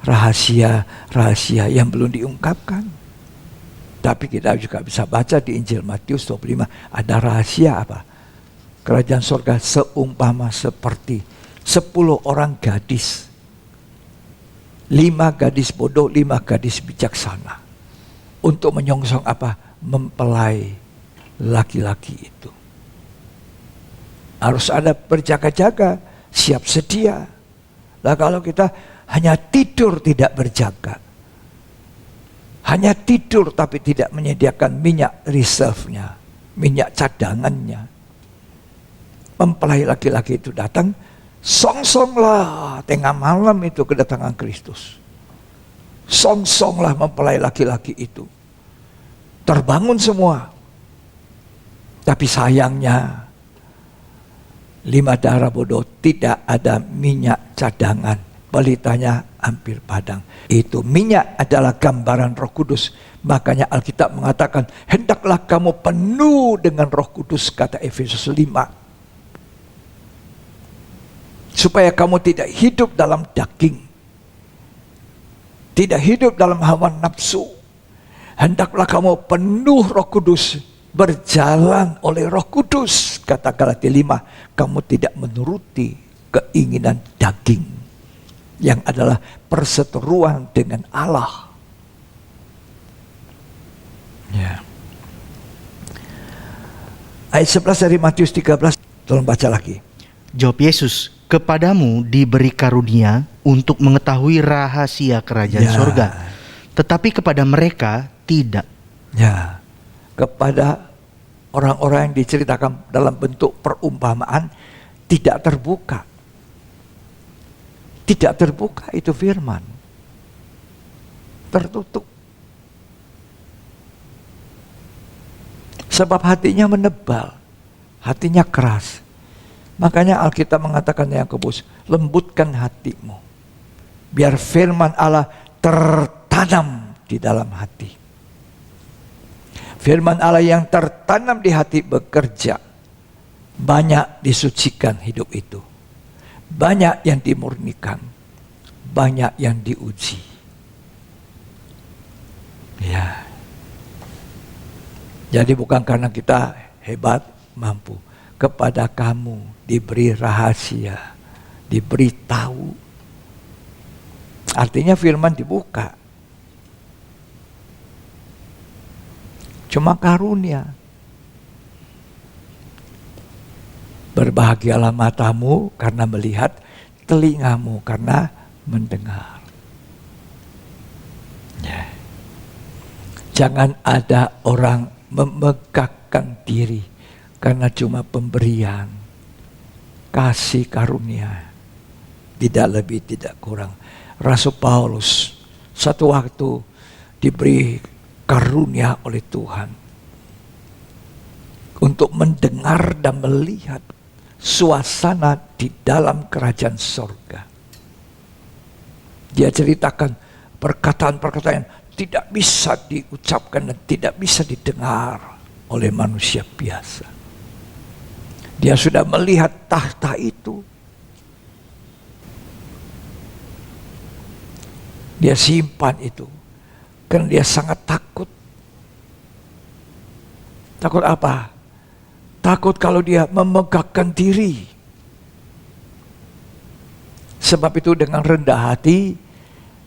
rahasia yang belum diungkapkan. Tapi kita juga bisa baca di Injil Matius 25, ada rahasia apa? Kerajaan sorga seumpama seperti 10 orang gadis. 5 gadis bodoh, 5 gadis bijaksana. Untuk menyongsong apa? Mempelai laki-laki itu. Harus ada berjaga-jaga, siap sedia. Nah kalau kita hanya tidur tidak berjaga, hanya tidur tapi tidak menyediakan minyak reserve-nya, minyak cadangannya. Mempelai laki-laki itu datang, songsonglah tengah malam itu kedatangan Kristus. Songsonglah mempelai laki-laki itu. Terbangun semua. Tapi sayangnya 5 darah bodoh tidak ada minyak cadangan. Balitanya hampir padang. Itu minyak adalah gambaran Roh Kudus. Makanya Alkitab mengatakan, hendaklah kamu penuh dengan Roh Kudus, kata Efesus 5. Supaya kamu tidak hidup dalam daging. Tidak hidup dalam hawa nafsu. Hendaklah kamu penuh Roh Kudus. Berjalan oleh Roh Kudus, kata Galatia 5. Kamu tidak menuruti keinginan daging. Yang adalah perseteruan dengan Allah. Ya. Ayat 11 dari Matius 13. Tolong baca lagi. Jawab Yesus, kepadamu diberi karunia untuk mengetahui rahasia kerajaan sorga, tetapi kepada mereka tidak. Ya, kepada orang-orang yang diceritakan dalam bentuk perumpamaan tidak terbuka. Tidak terbuka itu firman. Tertutup. Sebab hatinya menebal, hatinya keras. Makanya Alkitab mengatakan Yakobus, lembutkan hatimu. Biar firman Allah tertanam di dalam hati. Firman Allah yang tertanam di hati bekerja. Banyak disucikan hidup itu. Banyak yang dimurnikan. Banyak yang diuji. Ya. Jadi bukan karena kita hebat, mampu. Kepada kamu diberi rahasia, diberi tahu. Artinya firman dibuka. Cuma karunia. Berbahagialah matamu karena melihat, telingamu karena mendengar. Ya. Jangan ada orang memegahkan diri karena cuma pemberian, kasih karunia, tidak lebih tidak kurang. Rasul Paulus satu waktu diberi karunia oleh Tuhan untuk mendengar dan melihat suasana di dalam kerajaan sorga. Dia ceritakan perkataan-perkataan yang tidak bisa diucapkan dan tidak bisa didengar oleh manusia biasa. Dia sudah melihat tahta itu. Dia simpan itu. Karena dia sangat takut. Takut apa? Takut kalau dia memegahkan diri. Sebab itu dengan rendah hati,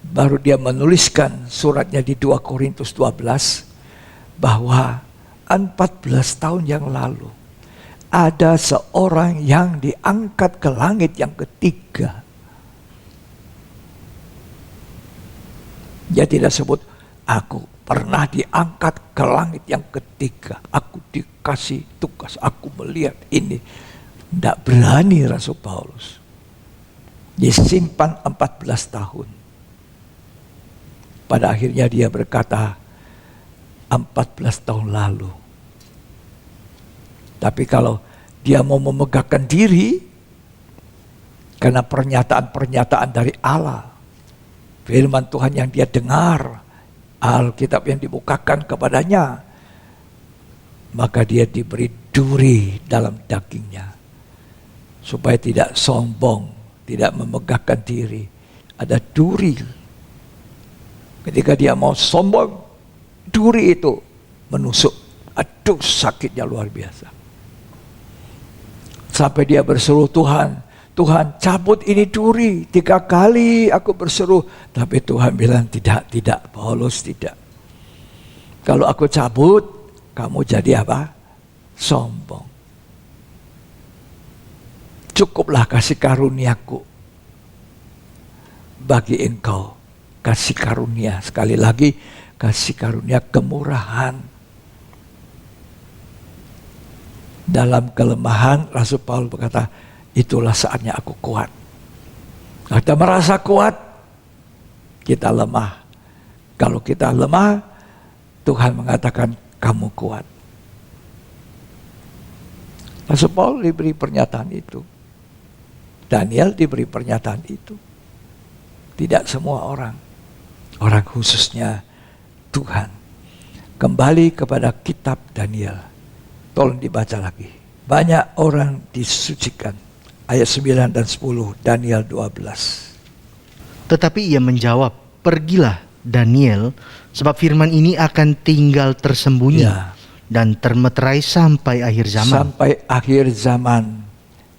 baru dia menuliskan suratnya di 2 Korintus 12, bahwa 14 tahun yang lalu, ada seorang yang diangkat ke langit yang ketiga. Dia tidak sebut, aku pernah diangkat ke langit yang ketiga. Aku dikasih tugas, aku melihat ini. Tidak berani Rasul Paulus. Disimpan 14 tahun. Pada akhirnya dia berkata, 14 tahun lalu. Tapi kalau dia mau memegahkan diri, karena pernyataan-pernyataan dari Allah, firman Tuhan yang dia dengar, Alkitab yang dibukakan kepadanya, maka dia diberi duri dalam dagingnya. Supaya tidak sombong, tidak memegahkan diri. Ada duri. Ketika dia mau sombong, duri itu menusuk. Aduh, sakitnya luar biasa. Sampai dia berseru, Tuhan, Tuhan cabut ini duri. 3 kali aku berseru. Tapi Tuhan bilang, tidak, Paulus tidak. Kalau aku cabut, kamu jadi apa? Sombong. Cukuplah kasih karuniaku bagi engkau. Kasih karunia, sekali lagi, kasih karunia kemurahan. Dalam kelemahan, Rasul Paulus berkata, itulah saatnya aku kuat. Kita merasa kuat, kita lemah. Kalau kita lemah, Tuhan mengatakan kamu kuat. Rasul Paulus diberi pernyataan itu. Daniel diberi pernyataan itu. Tidak semua orang. Orang khususnya Tuhan. Kembali kepada kitab Daniel. Tolong dibaca lagi. Banyak orang disucikan. Ayat 9 dan 10, Daniel 12. Tetapi ia menjawab, pergilah Daniel, sebab firman ini akan tinggal tersembunyi dan termeterai sampai akhir zaman. Sampai akhir zaman,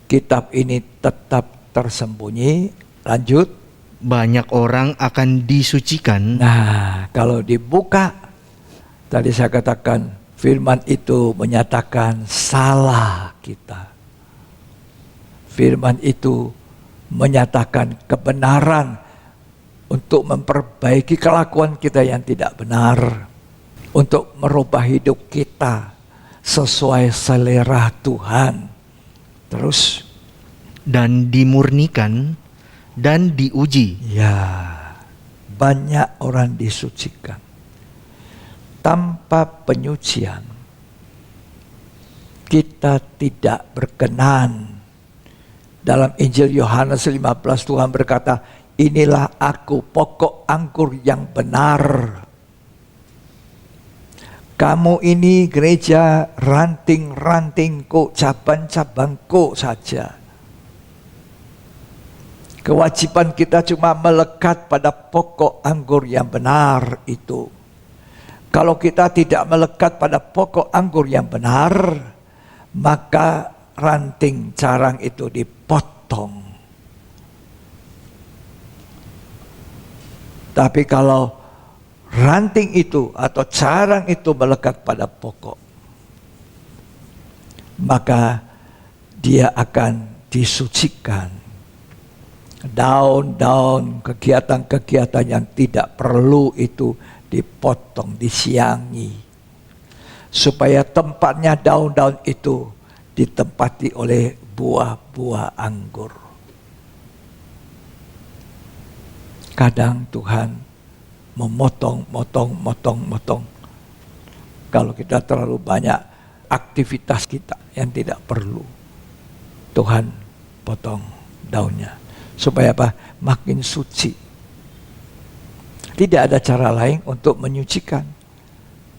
kitab ini tetap tersembunyi. Lanjut. Banyak orang akan disucikan. Nah, kalau dibuka, tadi saya katakan, firman itu menyatakan salah kita. Firman itu menyatakan kebenaran untuk memperbaiki kelakuan kita yang tidak benar. Untuk merubah hidup kita sesuai selera Tuhan. Terus. Dan dimurnikan dan diuji. Ya, banyak orang disucikan. Tanpa penyucian, kita tidak berkenan. Dalam Injil Yohanes 15 Tuhan berkata, inilah aku pokok anggur yang benar. Kamu ini gereja ranting-rantingku, cabang-cabangku saja. Kewajiban kita cuma melekat pada pokok anggur yang benar itu. Kalau kita tidak melekat pada pokok anggur yang benar, maka ranting carang itu dipotong. Tapi kalau ranting itu atau carang itu melekat pada pokok, maka dia akan disucikan. Daun-daun, kegiatan-kegiatan yang tidak perlu itu dipotong, disiangi. Supaya tempatnya daun-daun itu ditempati oleh buah-buah anggur. Kadang Tuhan memotong. Kalau kita terlalu banyak aktivitas kita yang tidak perlu, Tuhan potong daunnya. Supaya apa? Makin suci. Tidak ada cara lain untuk menyucikan.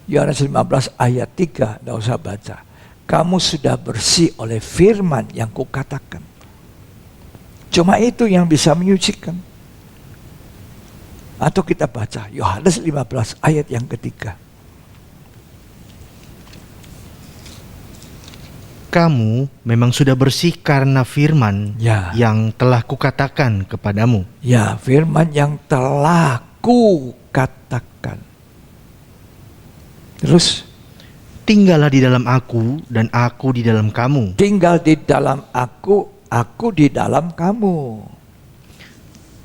Yohanes 15 ayat 3, tidak usah baca. Kamu sudah bersih oleh firman yang kukatakan. Cuma itu yang bisa menyucikan. Atau kita baca Yohanes 15 ayat yang ketiga. Kamu memang sudah bersih karena firman Ya. yang telah kukatakan kepadamu. Ya, firman yang telah kukatakan. Terus, Tinggallah di dalam aku dan aku di dalam kamu. tinggal di dalam aku di dalam kamu.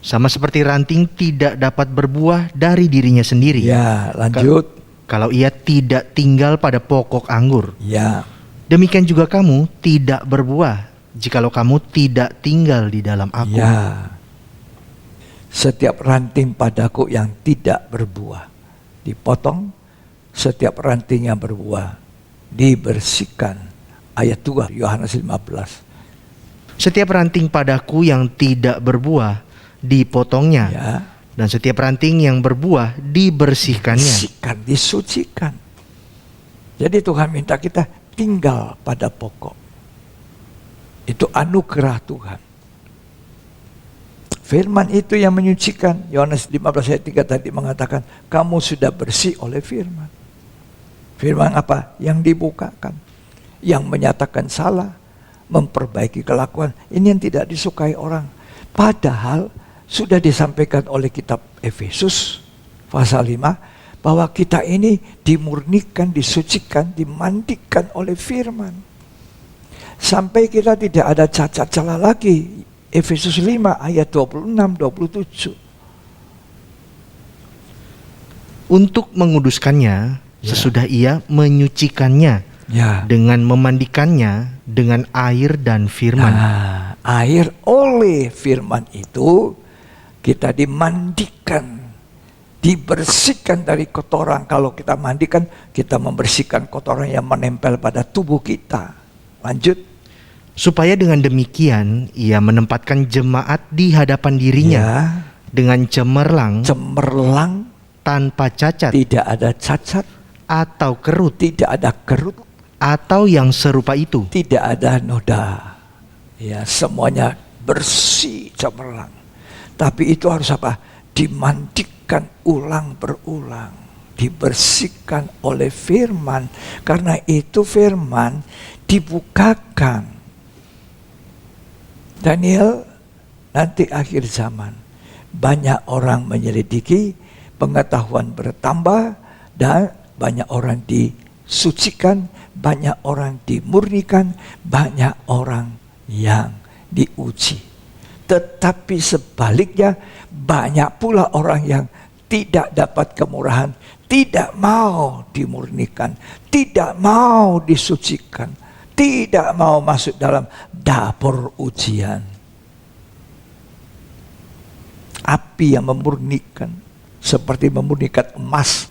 Sama seperti ranting tidak dapat berbuah dari dirinya sendiri. Ya, lanjut. Kalau ia tidak tinggal pada pokok anggur. Ya, Demikian juga kamu tidak berbuah jikalau kamu tidak tinggal di dalam aku. ya. Setiap ranting padaku yang tidak berbuah dipotong, setiap ranting yang berbuah dibersihkan. Ayat 2 Yohanes 15. Setiap ranting padaku yang tidak berbuah dipotongnya, Ya, dan setiap ranting yang berbuah dibersihkannya. bersihkan, disucikan. Jadi Tuhan minta kita tinggal pada pokok. Itu anugerah Tuhan. Firman itu yang menyucikan. Yohanes 15 ayat 3 tadi mengatakan, kamu sudah bersih oleh firman. Firman apa? Yang dibukakan, yang menyatakan salah, memperbaiki kelakuan. Ini yang tidak disukai orang. Padahal sudah disampaikan oleh kitab Efesus pasal 5 bahwa kita ini dimurnikan, disucikan, dimandikan oleh firman. Sampai kita tidak ada cacat celah lagi. Efesus 5 ayat 26-27. Untuk menguduskannya sesudah ia menyucikannya Ya. dengan memandikannya dengan air dan firman. Nah, air oleh firman itu kita dimandikan, dibersihkan dari kotoran. Kalau kita mandikan, kita membersihkan kotoran yang menempel pada tubuh kita. Lanjut. Supaya dengan demikian ia menempatkan jemaat di hadapan dirinya Ya, dengan cemerlang, cemerlang, tanpa cacat tidak ada cacat, atau kerut, tidak ada kerut, atau yang serupa itu. tidak ada noda. Ya, semuanya bersih, cemerlang. Tapi itu harus apa? Dimandikan ulang berulang, dibersihkan oleh firman. Karena itu firman dibukakan. Daniel, nanti akhir zaman banyak orang menyelidiki, pengetahuan bertambah, dan banyak orang disucikan, banyak orang dimurnikan, banyak orang yang diuji. Tetapi sebaliknya banyak pula orang yang tidak dapat kemurahan, tidak mau dimurnikan, tidak mau disucikan, tidak mau masuk dalam dapur ujian. Api yang memurnikan, seperti memurnikan emas.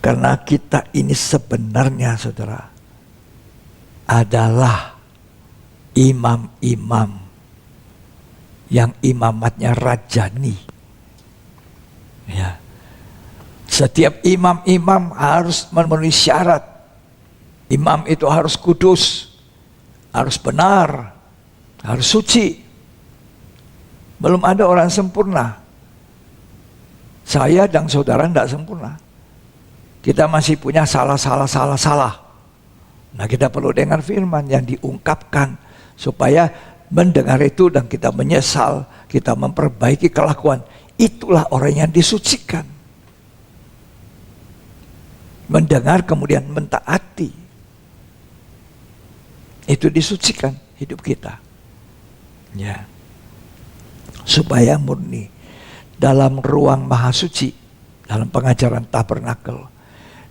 Karena kita ini sebenarnya, saudara, adalah imam-imam yang imamatnya rajani. Ya. Setiap imam-imam harus memenuhi syarat. Imam itu harus kudus, harus benar, harus suci. Belum ada orang sempurna. Saya dan saudara tidak sempurna. Kita masih punya salah. Nah, kita perlu dengar firman yang diungkapkan supaya mendengar itu dan kita menyesal, kita memperbaiki kelakuan. Itulah orang yang disucikan. Mendengar kemudian mentaati. Itu disucikan hidup kita. Ya. Supaya murni. Dalam ruang maha suci, dalam pengajaran tabernakel,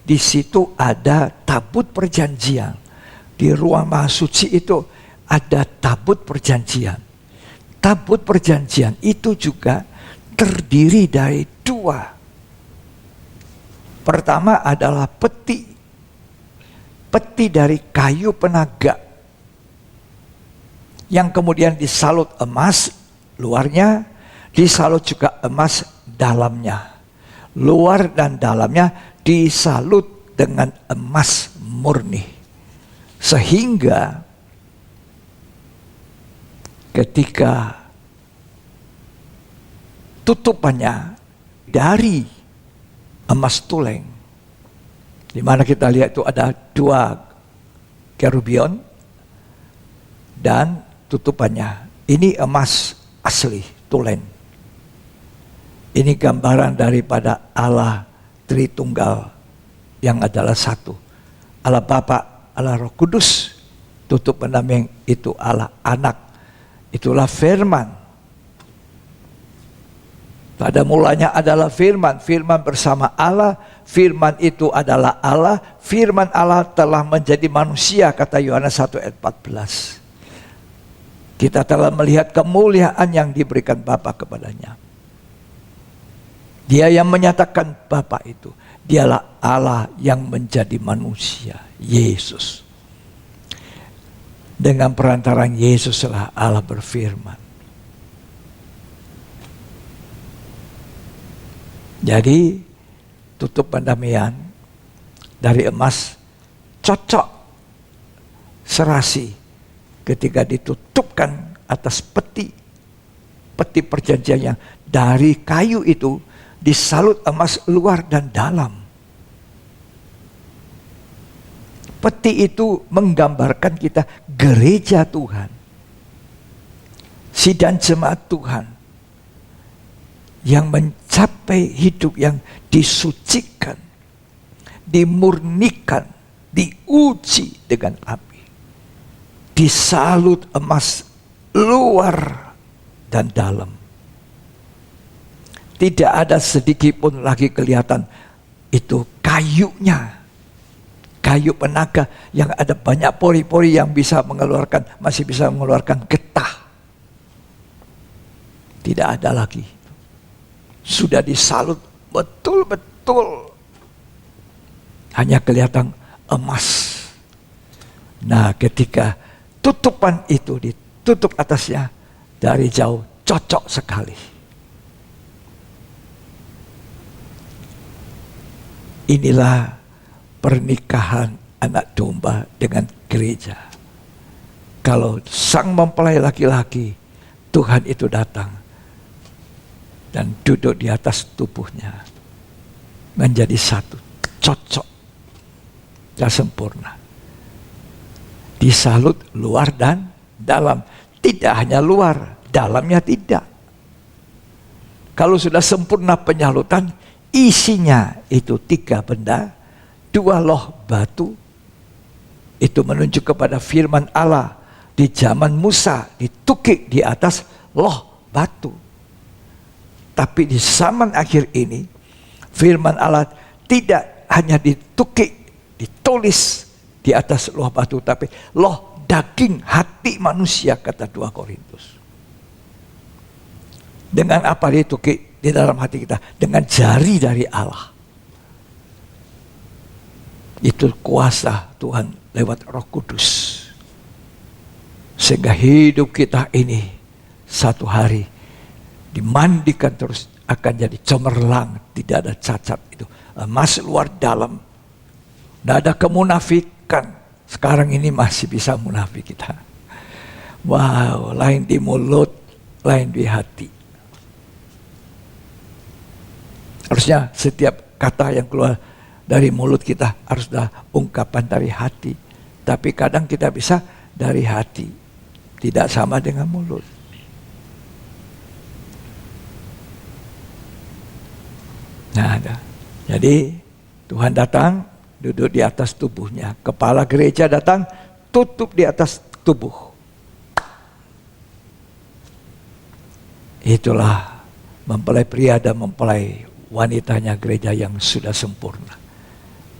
di situ ada tabut perjanjian. Di ruang maha suci itu ada tabut perjanjian. Tabut perjanjian itu juga terdiri dari 2 Pertama adalah peti. Peti dari kayu penaga yang kemudian disalut emas luarnya, disalut juga emas dalamnya. Luar dan dalamnya disalut dengan emas murni. Sehingga ketika tutupannya dari emas tuleng, di mana kita lihat itu ada 2 kerubion dan tutupannya. Ini emas asli, tulen. Ini gambaran daripada Allah Tritunggal yang adalah satu. Allah Bapa, Allah Roh Kudus. Tutup pendamping itu Allah Anak. Itulah firman. Pada mulanya adalah firman, firman bersama Allah, firman itu adalah Allah, firman Allah telah menjadi manusia, kata Yohanes 1 ayat 14. Kita telah melihat kemuliaan yang diberikan Bapa kepadanya. Dia yang menyatakan Bapa itu, dialah Allah yang menjadi manusia, Yesus. Dengan perantaraan Yesuslah Allah berfirman. Jadi tutup pendamaian dari emas cocok serasi ketika ditutupkan atas peti perjanjian yang dari kayu itu disalut emas luar dan dalam. Peti itu menggambarkan kita gereja Tuhan, sidang jemaat Tuhan yang mencapai hidup yang disucikan, dimurnikan, diuji dengan api, disalut emas luar dan dalam. Tidak ada sedikit pun lagi kelihatan itu kayunya, kayu penaga yang ada banyak pori-pori yang masih bisa mengeluarkan getah. Tidak ada lagi. Sudah disalut betul-betul. Hanya kelihatan emas. Nah, ketika tutupan itu ditutup atasnya dari jauh, cocok sekali. Inilah pernikahan anak domba dengan gereja. Kalau sang mempelai laki-laki, Tuhan itu datang dan duduk di atas tubuhnya, menjadi satu, cocok dan sempurna. Disalut luar dan dalam. Tidak hanya luar, dalamnya tidak. Kalau sudah sempurna penyalutan, isinya itu 3 benda, 2 loh batu. Itu menunjuk kepada firman Allah di zaman Musa, ditukik di atas loh batu. Tapi di zaman akhir ini, firman Allah tidak hanya ditukik, ditulis di atas loh batu, tapi loh daging hati manusia, kata 2 Korintus. Dengan apa ditukik di dalam hati kita? Dengan jari dari Allah. Itu kuasa Tuhan lewat Roh Kudus. Sehingga hidup kita ini satu hari dimandikan terus akan jadi cemerlang, tidak ada cacat. Itu emas luar dalam, tidak ada kemunafikan. Sekarang ini masih bisa munafik kita. Wow, lain di mulut, lain di hati. Harusnya setiap kata yang keluar dari mulut kita harus adalah ungkapan dari hati. Tapi kadang kita bisa dari hati, tidak sama dengan mulut. Nah, jadi Tuhan datang, duduk di atas tubuhnya. Kepala gereja datang, tutup di atas tubuh. Itulah mempelai pria dan mempelai wanitanya gereja yang sudah sempurna.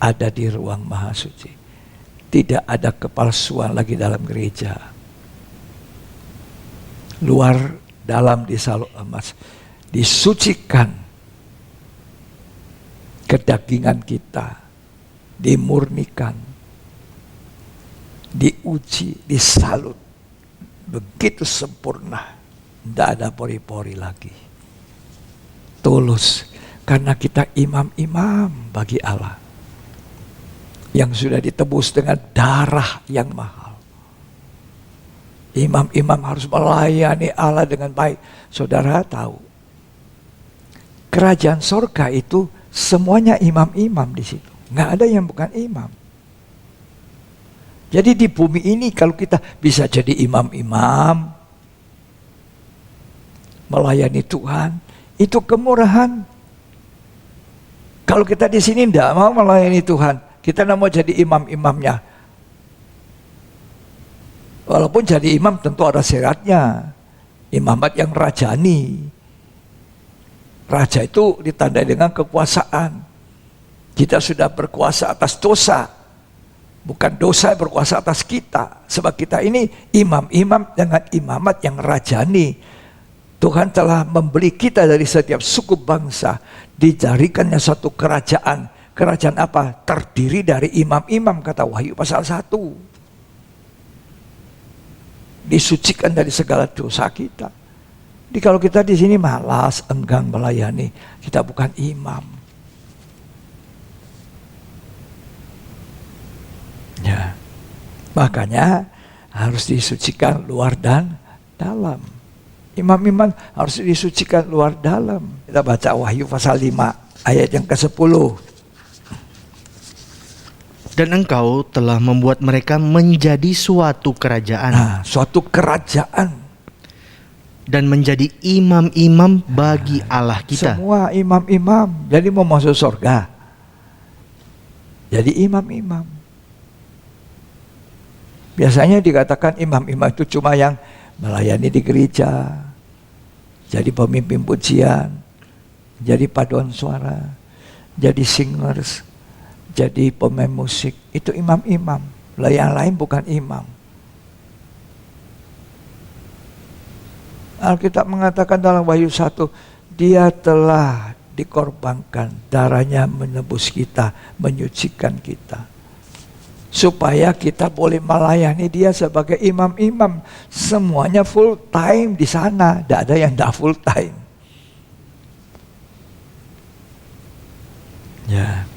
Ada di ruang maha suci. Tidak ada kepalsuan lagi dalam gereja. Luar dalam disalut emas. Disucikan. kedagingan kita dimurnikan, diuji, disalut begitu sempurna, tidak ada pori-pori lagi, tulus, karena kita imam-imam bagi Allah yang sudah ditebus dengan darah yang mahal. Imam-imam harus melayani Allah dengan baik. Saudara tahu, kerajaan sorga itu semuanya imam-imam di situ. Nggak ada yang bukan imam. Jadi di bumi ini kalau kita bisa jadi imam-imam, melayani Tuhan, itu kemurahan. Kalau kita di sini tidak mau melayani Tuhan, kita tidak mau jadi imam-imamnya. Walaupun jadi imam tentu ada syaratnya. Imamat yang rajani. Raja itu ditandai dengan kekuasaan. Kita sudah berkuasa atas dosa. Bukan dosa yang berkuasa atas kita. Sebab kita ini imam-imam dengan imamat yang rajani. Tuhan telah membeli kita dari setiap suku bangsa. Dijadikannya satu kerajaan. Kerajaan apa? Terdiri dari imam-imam, kata Wahyu pasal 1. Disucikan dari segala dosa kita. Jadi kalau kita di sini malas, enggan melayani, kita bukan imam. Ya, makanya harus disucikan luar dan dalam. Imam-imam harus disucikan luar dalam. Kita baca Wahyu pasal 5 ayat yang ke-10. Dan engkau telah membuat mereka menjadi suatu kerajaan. Nah, suatu kerajaan. Dan menjadi imam-imam bagi Allah kita. Semua imam-imam. Jadi mau masuk surga. Jadi imam-imam. Biasanya dikatakan imam-imam itu cuma yang melayani di gereja. Jadi pemimpin pujian. Jadi paduan suara. Jadi singers. Jadi pemain musik, itu imam-imam. Yang lain bukan imam. Alkitab mengatakan dalam Wahyu 1, dia telah dikorbankan, darahnya menebus kita, menyucikan kita. Supaya kita boleh melayani dia sebagai imam-imam. Semuanya full time di sana, tidak ada yang tidak full time. Ya.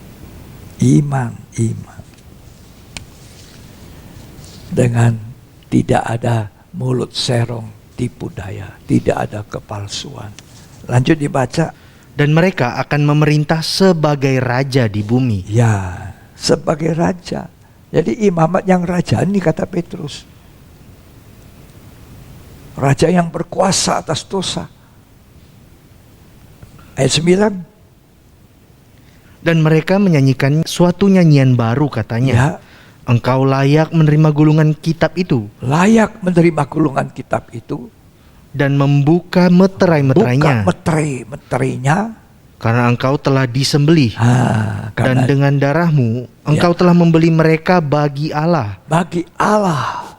Iman dengan tidak ada mulut serong, tipu daya, tidak ada kepalsuan. Lanjut dibaca. Dan mereka akan memerintah sebagai raja di bumi. Ya, sebagai raja. Jadi imamat yang rajani, kata Petrus. Raja yang berkuasa atas dosa. Ayat 9. Dan mereka menyanyikan suatu nyanyian baru, katanya. Ya. Engkau layak menerima gulungan kitab itu. Layak menerima gulungan kitab itu. Dan membuka meterai-meterainya. Buka meterai-meterainya. Karena engkau telah disembelih. Dan dengan darahmu, engkau telah membeli mereka bagi Allah. Bagi Allah.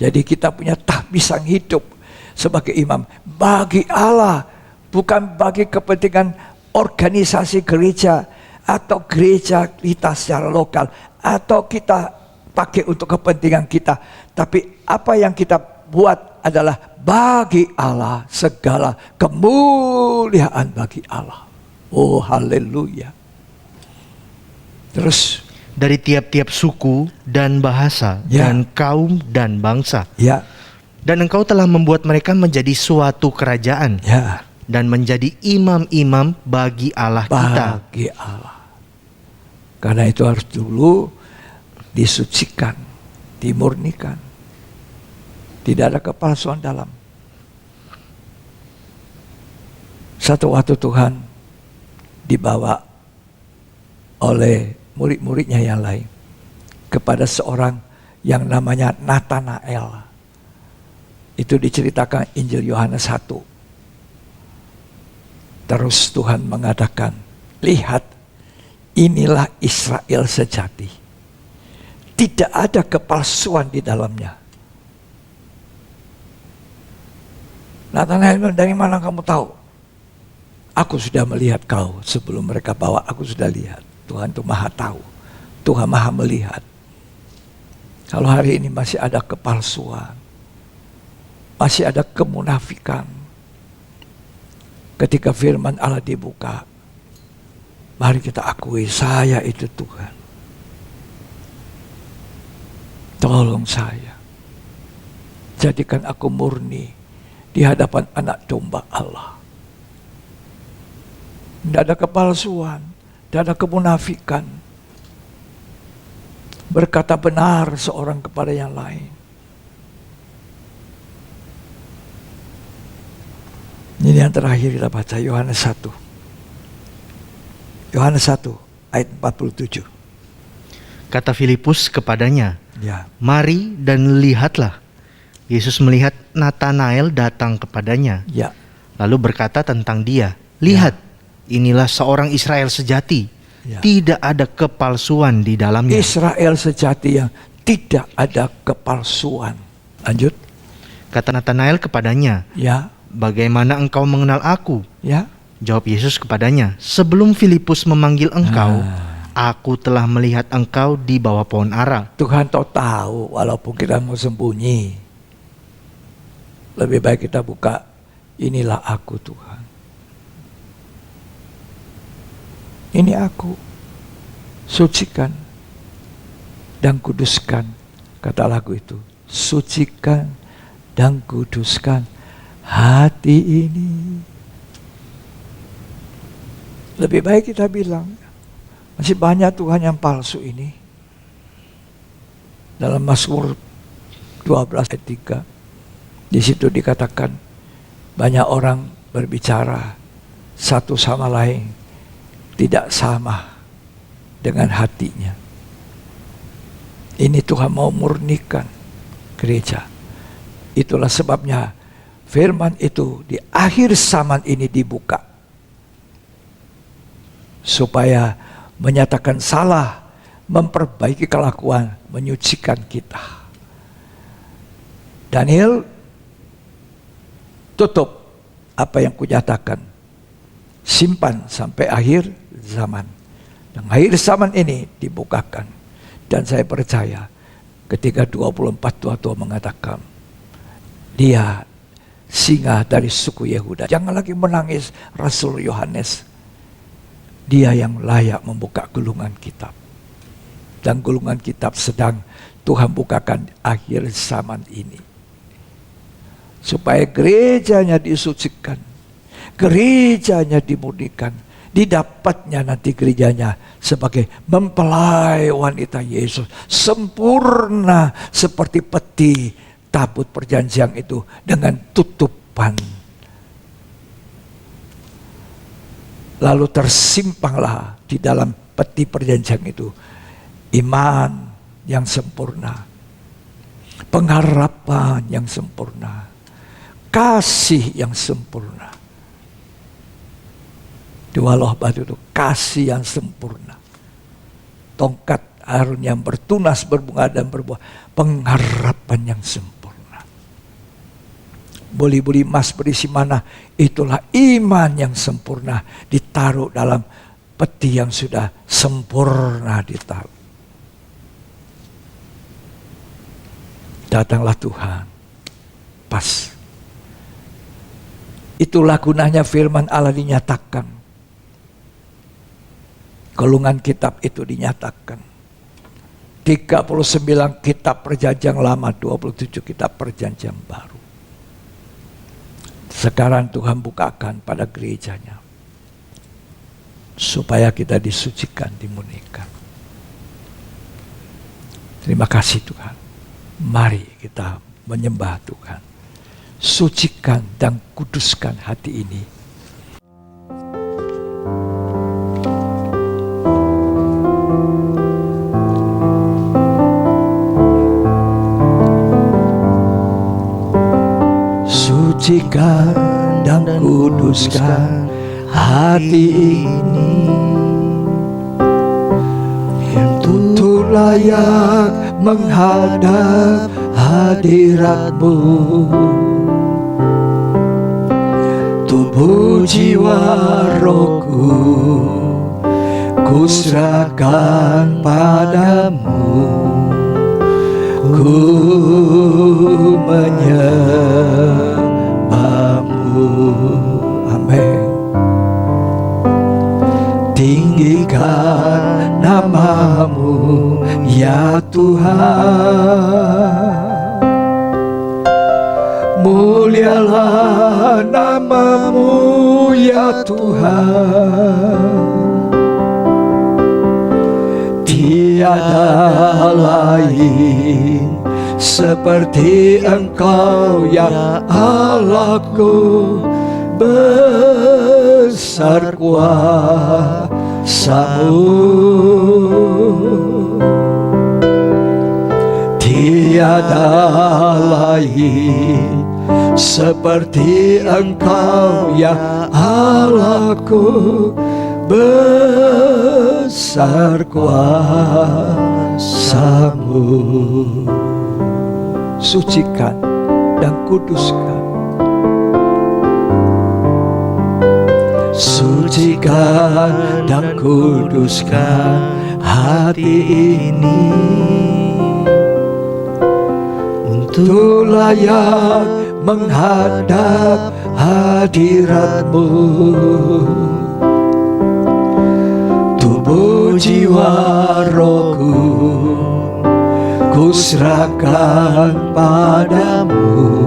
Jadi kita punya tahbisan hidup sebagai imam. Bagi Allah. Bukan bagi kepentingan organisasi gereja. Atau gereja kita secara lokal, atau kita pakai untuk kepentingan kita. Tapi apa yang kita buat adalah bagi Allah, segala kemuliaan bagi Allah. Oh haleluya. Terus dari tiap-tiap suku dan bahasa, dan kaum dan bangsa. Ya. Dan engkau telah membuat mereka menjadi suatu kerajaan. Ya. Dan menjadi imam-imam bagi Allah kita. Bagi Allah. Karena itu harus dulu disucikan, dimurnikan. Tidak ada kepalsuan dalam. Satu waktu Tuhan dibawa oleh murid-muridnya yang lain kepada seorang yang namanya Nathanael. Itu diceritakan Injil Yohanes 1. Terus Tuhan mengatakan, lihat, inilah Israel sejati. Tidak ada kepalsuan di dalamnya. Nathanael, dari mana kamu tahu? Aku sudah melihat kau sebelum mereka bawa, aku sudah lihat. Tuhan itu maha tahu. Tuhan maha melihat. Kalau hari ini masih ada kepalsuan, masih ada kemunafikan, ketika firman Allah dibuka, mari kita akui, saya itu Tuhan. Tolong saya. Jadikan aku murni di hadapan anak domba Allah. Tidak ada kepalsuan, tidak ada kemunafikan. Berkata benar seorang kepada yang lain. Ini yang terakhir kita baca, Yohanes 1. Yohanes 1 ayat 47. Kata Filipus kepadanya, Ya. "Mari dan lihatlah." Yesus melihat Natanael datang kepadanya, Ya. lalu berkata tentang dia, "Lihat, inilah seorang Israel sejati, Ya. tidak ada kepalsuan di dalamnya." Israel sejati yang tidak ada kepalsuan. Lanjut. Kata Natanael kepadanya, Ya. "Bagaimana engkau mengenal aku?" Ya. Jawab Yesus kepadanya, "Sebelum Filipus memanggil engkau, aku telah melihat engkau di bawah pohon ara." Tuhan tahu walaupun kita mau sembunyi. Lebih baik kita buka, inilah aku Tuhan. Ini aku. Sucikan dan kuduskan. Kata lagu itu. Sucikan dan kuduskan hati ini. Lebih baik kita bilang, masih banyak Tuhan yang palsu ini. Dalam Mazmur 12 ayat 3, di situ dikatakan banyak orang berbicara satu sama lain tidak sama dengan hatinya. Ini Tuhan mau murnikan gereja. Itulah sebabnya firman itu di akhir zaman ini dibuka, supaya menyatakan salah, memperbaiki kelakuan, menyucikan kita. Daniel tutup apa yang kunyatakan, simpan sampai akhir zaman. Dan akhir zaman ini dibukakan. Dan saya percaya ketika 24 tua-tua mengatakan, dia singa dari suku Yehuda. Jangan lagi menangis Rasul Yohanes. Dia yang layak membuka gulungan kitab. Dan gulungan kitab sedang Tuhan bukakan akhir zaman ini. Supaya gerejanya disucikan, gerejanya dimurnikan, didapatnya nanti gerejanya sebagai mempelai wanita Yesus, sempurna seperti peti tabut perjanjian itu dengan tutupan. Lalu tersimpanglah di dalam peti perjanjian itu iman yang sempurna, pengharapan yang sempurna, kasih yang sempurna. Dua loh batu itu kasih yang sempurna. Tongkat Harun yang bertunas, berbunga dan berbuah, pengharapan yang sempurna. Buli-buli emas berisi mana, itulah iman yang sempurna, ditaruh dalam peti yang sudah sempurna ditaruh. Datanglah Tuhan, pas. Itulah gunanya firman Allah dinyatakan. Gulungan kitab itu dinyatakan. 39 kitab perjanjian lama, 27 kitab perjanjian baru. Sekarang Tuhan bukakan pada gerejanya. Supaya kita disucikan, dimurnikan. Terima kasih Tuhan. Mari kita menyembah Tuhan. Sucikan dan kuduskan hati ini. Sucikan dan kuduskan hati ini, untuk layak menghadap hadirat-Mu, untuk tubuh jiwa rohku ku serahkan padamu, ku menyembahmu. Amin. Tinggikan namamu ya Tuhan, mulialah namamu ya Tuhan. Tiada lain seperti Engkau ya Allahku, besar kuasa-Mu. Tiada lain seperti Engkau ya Allahku, besar kuasa-Mu. Sucikan dan kuduskan, sucikan dan kuduskan hati ini untuk layak menghadap hadirat-Mu. Tubuh jiwa rohku ku serahkan padamu,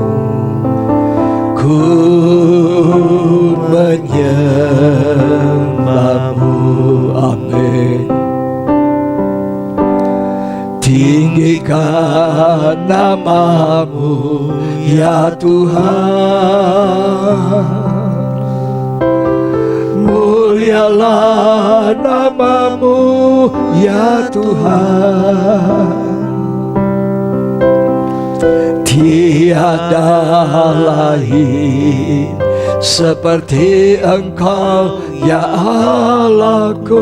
ku menyembahmu. Amin. Tinggikan namamu ya Tuhan, mulialah namamu ya Tuhan. Tiada lain seperti Engkau ya Allahku,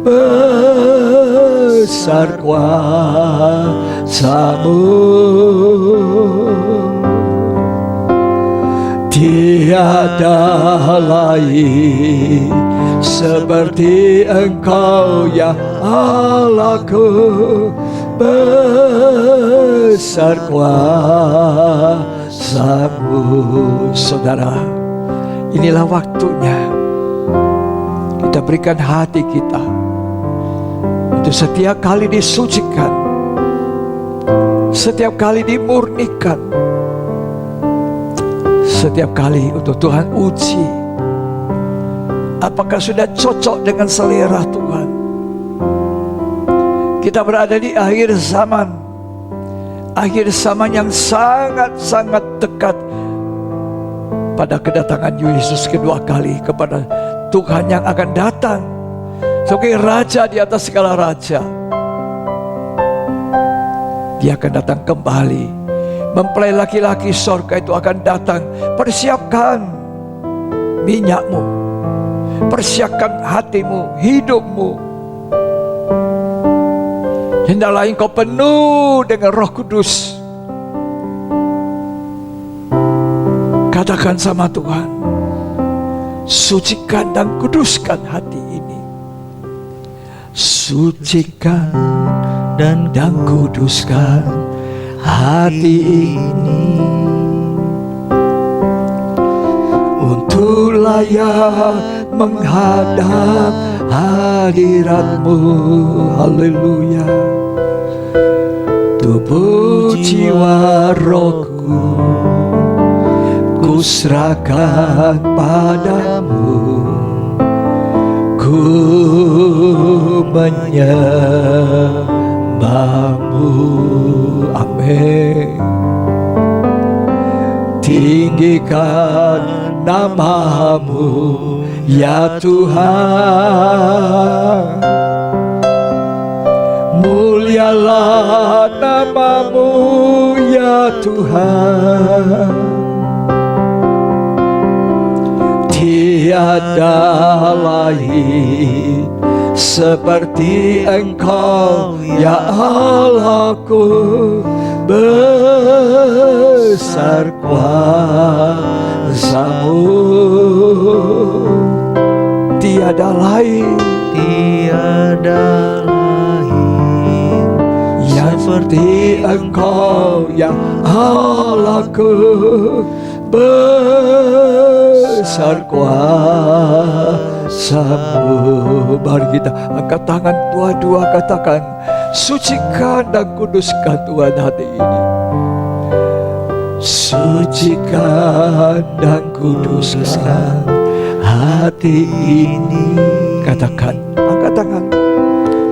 besar kuasa-Mu. Tiada lain seperti Engkau ya Allahku, besar kuasa-Mu. Saudara, inilah waktunya kita berikan hati kita untuk setiap kali disucikan, setiap kali dimurnikan, setiap kali untuk Tuhan uji apakah sudah cocok dengan selera Tuhan. Kita berada di akhir zaman yang sangat-sangat dekat pada kedatangan Yesus kedua kali, kepada Tuhan yang akan datang sebagai Raja di atas segala raja. Dia akan datang kembali, mempelai laki-laki sorga itu akan datang. Persiapkan minyakmu, persiapkan hatimu, hidupmu. Hendaklah engkau penuh dengan Roh Kudus. Katakan sama Tuhan, sucikan dan kuduskan hati ini. Sucikan dan kuduskan hati ini untuk layak menghadap hadirat-Mu. Haleluya. Tubuh jiwa rohku ku serahkan padamu, ku menyembahmu. Amin. Tinggikan namamu ya Tuhan, mulialah namamu ya Tuhan. Tiada lain seperti Engkau ya Allahku, besar kuasa-Mu. tiada lain yang seperti Engkau ya Allahku. Besar kuasa-Mu. Mari kita angkat tangan dua-dua, katakan, sucikan dan kuduskan Tuhan hati ini. Sucikan dan kuduskan hati ini. Katakan, angkat tangan,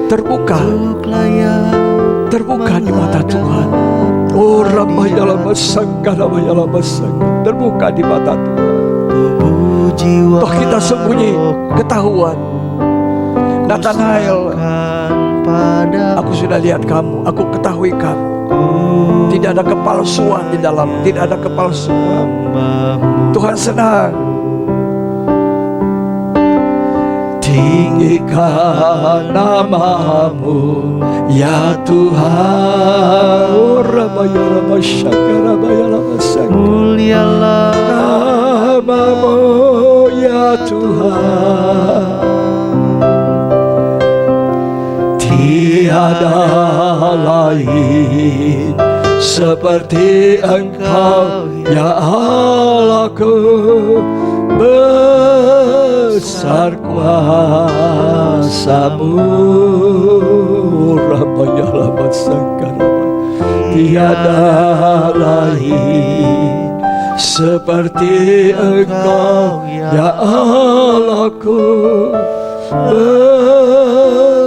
terbuka di mata Tuhan. Oh, terbuka di mata Tuhan. Toh kita sembunyi ketahuan. Nathanael, aku sudah lihat kamu, aku ketahui kamu. Tidak ada kepalsuan di dalam, tidak ada kepalsuan. Tuhan senang. Tinggikan nama-Mu ya Tuhan. Mulialah nama-Mu ya Tuhan. Tiada lain seperti Engkau ya Allahku. Besar kuasa-Mu, tiada lain seperti Engkau ya Allahku.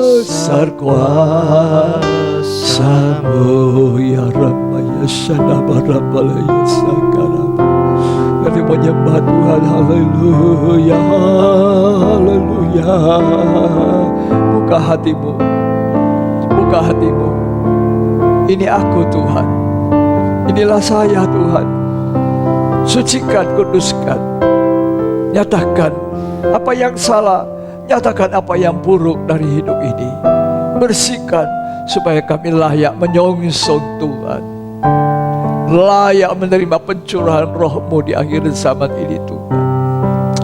Besar kuasa-Mu ya Rabbi ya Shadabarabala ya Sakaraba. Kami menyembah Tuhan, haleluya, haleluya. Buka hatimu, buka hatimu. Ini aku Tuhan, inilah saya Tuhan. Sucikan, kuduskan. Nyatakan apa yang salah, nyatakan apa yang buruk dari hidup ini. Bersihkan supaya kami layak menyongsong Tuhan, layak menerima pencurahan Roh-Mu di akhir zaman ini Tuhan.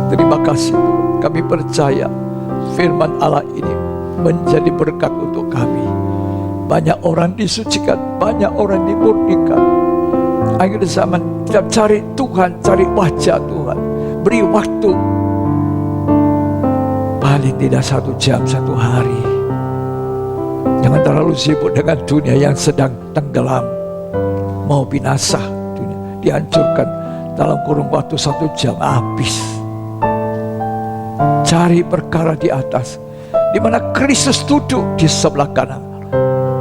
Terima kasih Tuhan. Kami percaya firman Allah ini menjadi berkat untuk kami. Banyak orang disucikan, banyak orang dimurnikan. Akhir zaman kita cari Tuhan, cari wajah Tuhan. Beri waktu, paling tidak 1 jam 1 hari. Jangan terlalu sibuk dengan dunia yang sedang tenggelam, mau binasa, dunia dihancurkan dalam kurung waktu 1 jam habis. Cari perkara di atas, di mana Kristus duduk di sebelah kanan.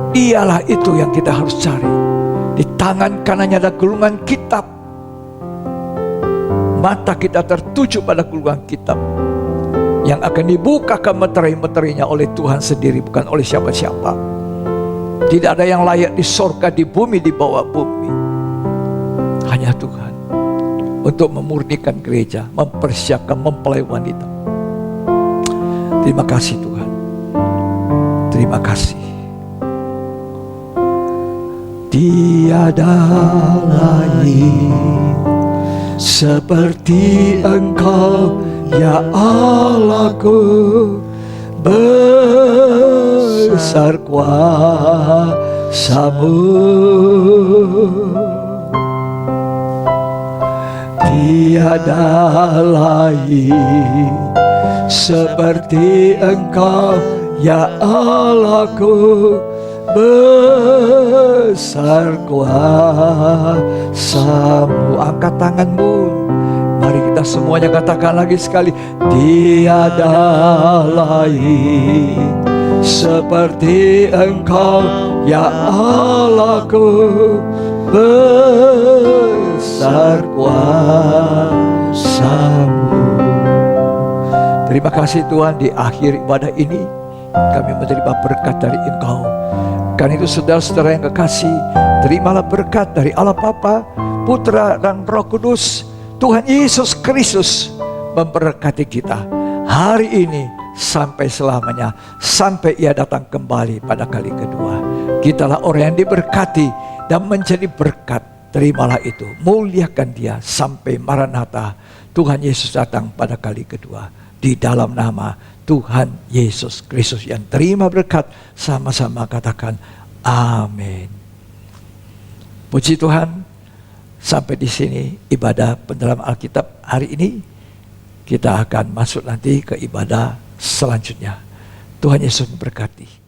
Dialah itu yang kita harus cari. Di tangan kanannya ada gulungan kitab. Mata kita tertuju pada gulungan kitab yang akan dibukakan meteri-materinya oleh Tuhan sendiri, bukan oleh siapa-siapa. Tidak ada yang layak di sorga, di bumi, di bawah bumi. Hanya Tuhan untuk memurnikan gereja, mempersiapkan mempelai wanita. Terima kasih Tuhan. Terima kasih. Tiada lain seperti Engkau ya Allahku. Besar kuasa-Mu, tiada lain seperti Engkau ya Allahku. Besar kuasa-Mu. Angkat tanganmu. Mari kita semuanya katakan lagi sekali. Tiada lain seperti Engkau ya Allahku. Besar kuasa-Mu. Terima kasih Tuhan, di akhir ibadah ini kami menerima berkat dari Engkau. Karena itu saudara-saudara yang kekasih, terimalah berkat dari Allah Bapa, Putra dan Roh Kudus. Tuhan Yesus Kristus memberkati kita hari ini sampai selamanya, sampai Ia datang kembali pada kali kedua. Kitalah orang yang diberkati dan menjadi berkat. Terimalah itu, muliakan Dia sampai Maranatha, Tuhan Yesus datang pada kali kedua. di dalam nama Tuhan Yesus Kristus. Yang terima berkat sama-sama katakan amin. Puji Tuhan, sampai di sini ibadah pendalaman Alkitab hari ini. Kita akan masuk nanti ke ibadah selanjutnya. Tuhan Yesus memberkati.